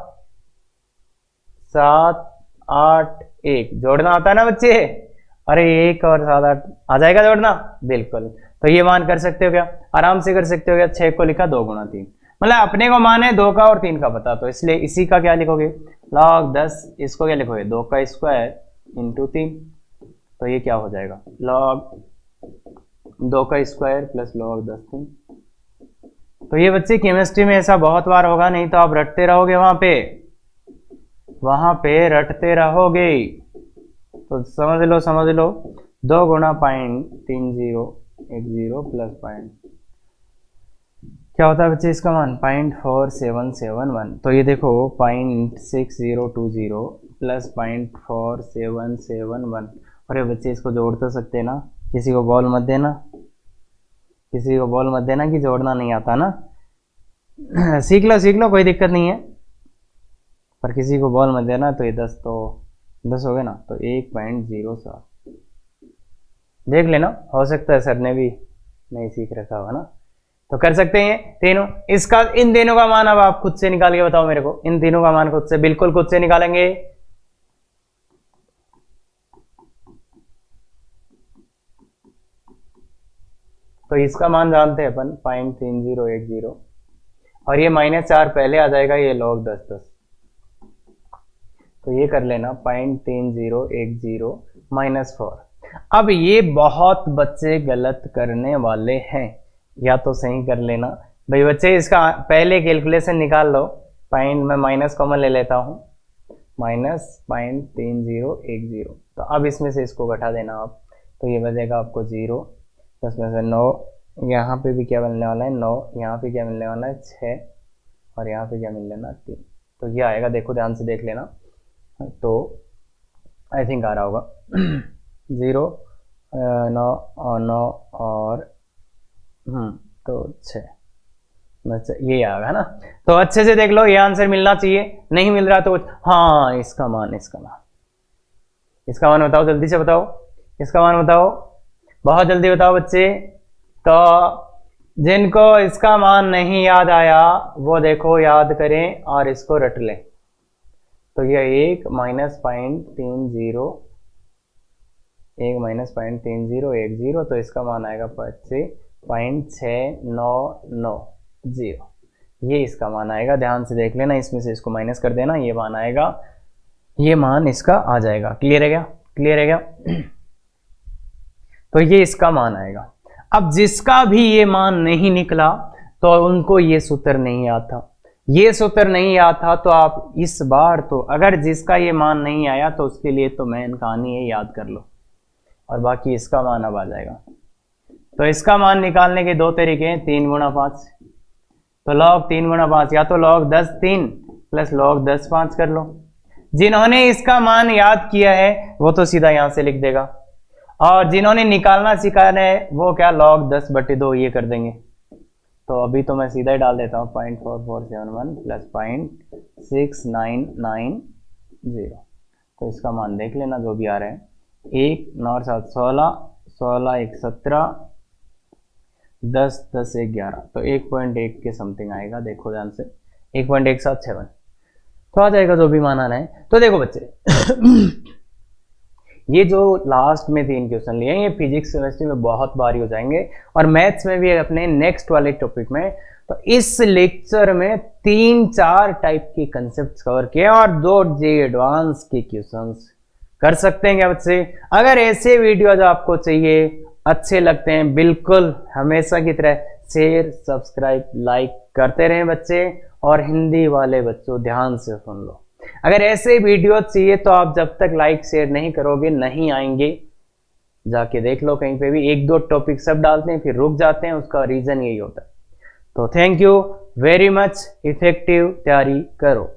7 8 1, जोड़ना आता है ना बच्चे, अरे 1 और 7 8 आ जाएगा जोड़ना, बिल्कुल। तो ये मान कर सकते हो क्या, आराम से कर सकते हो क्या, 6 को लिखा 2 गुणा 3, मतलब अपने को मान है 2 का और 3 का पता, तो इसलिए इसी का क्या लिखोगे, log 10, इसको क्या लिखोगे 2 का स्क्वायर इंटू 3, तो ये क्या हो जाएगा, log 2 का स्क्वायर प्लस log 10 3। तो ये बच्चे केमिस्ट्री में ऐसा बहुत बार होगा, नहीं तो आप रटते रहोगे, वहां पे रटते रहोगे, तो समझ लो 2 गुणा 0.3010 प्लस क्या होता है बच्चे इसका मान 0.4771, तो ये देखो 0.6020 प्लस 0.4771। अरे बच्चे इसको जोड़ तो सकते हैं ना, किसी को बॉल मत देना, कि जोड़ना नहीं आता ना, सीख लो कोई दिक्कत नहीं है, पर किसी को बॉल मत देना। तो ये 10 हो गए ना, तो 1.07 देख लेना, हो सकता है सर ने भी नहीं सीख रखा होगा ना, तो कर सकते हैं तीनों। इसका इन तीनों का मान अब आप खुद से निकाल के बताओ मेरे को, इन तीनों का मान खुद से, बिल्कुल खुद से निकालेंगे। तो इसका मान जानते हैं अपन 0.3010, और ये -4 पहले आ जाएगा, ये log 10 10, तो ये कर लेना 0.3010 -4। अब ये बहुत बच्चे गलत करने वाले हैं, या तो सही कर लेना भाई बच्चे, इसका पहले कैलकुलेशन निकाल लो, मैं माइनस कॉमन ले लेता हूँ, -0.3010, तो अब इसमें से इसको घटा देना आप, तो ये बचेगा आपको 0, उसमें से 9, यहाँ पे भी क्या मिलने वाला है 9, यहाँ पे क्या मिलने वाला है 6, और यहाँ पे क्या मिल लेना 3, तो ये आएगा, देखो ध्यान से देख लेना, तो आई थिंक आ रहा होगा 0 9 और 9 और तो 6, ये आएगा ना। तो अच्छे से देख लो, ये आंसर मिलना चाहिए, नहीं मिल रहा तो हाँ इसका मान बताओ, जल्दी से बताओ, इसका मान बताओ, बहुत जल्दी बताओ बच्चे। तो जिनको इसका मान नहीं याद आया वो देखो याद करें और इसको रट लें। तो यह 1 -0.30, 1 -0.3010, तो इसका मान आएगा 25.6990, ये इसका मान आएगा। ध्यान से देख लेना, इसमें से इसको माइनस कर देना, ये मान आएगा, ये मान इसका आ जाएगा। क्लियर है क्या? क्लियर है क्या? तो ये इसका मान आएगा। अब जिसका भी ये मान नहीं निकला तो उनको ये सूत्र नहीं याद था, ये सूत्र नहीं याद था, तो आप इस बार तो अगर जिसका ये मान नहीं आया तो उसके लिए तो मेन कहानी है, याद कर लो, और बाकी इसका मान अब आ जाएगा। तो इसका मान निकालने के दो तरीके हैं, 3 गुणा 5, तो log 3 गुणा 5, या तो log 10 3 प्लस log 10 5 कर लो। जिन्होंने इसका मान याद किया है वो तो सीधा यहां से लिख देगा, और जिन्होंने निकालना सिखाना है वो क्या log 10/2 ये कर देंगे। तो अभी तो मैं सीधा ही डाल देता हूँ 0.4471 प्लस 0.6990, तो इसका मान देख लेना जो भी आ रहा है, 1 9 7 16 16 1 17 10 10 1 11, तो 1.1 के समथिंग आएगा, देखो ध्यान से 1.177, तो आ जाएगा जो भी मान आना है। तो देखो बच्चे ये जो लास्ट में 3 क्वेश्चन लिए हैं ये फिजिक्स केमिस्ट्री में बहुत बारी हो जाएंगे और मैथ्स में भी अपने नेक्स्ट वाले टॉपिक में। तो इस लेक्चर में 3-4 टाइप के कंसेप्ट कवर किए और 2 जे एडवांस के क्वेश्चंस कर सकते हैं क्या बच्चे? अगर ऐसे वीडियोज आपको चाहिए, अच्छे लगते हैं, बिल्कुल हमेशा की तरह शेयर सब्सक्राइब लाइक करते रहें बच्चे, और हिंदी वाले बच्चों ध्यान से सुन लो, अगर ऐसे वीडियो चाहिए तो आप जब तक लाइक शेयर नहीं करोगे नहीं आएंगे। जाके देख लो कहीं पे भी, 1-2 टॉपिक सब डालते हैं फिर रुक जाते हैं, उसका रीजन यही होता है। तो thank you very much, effective तैयारी करो।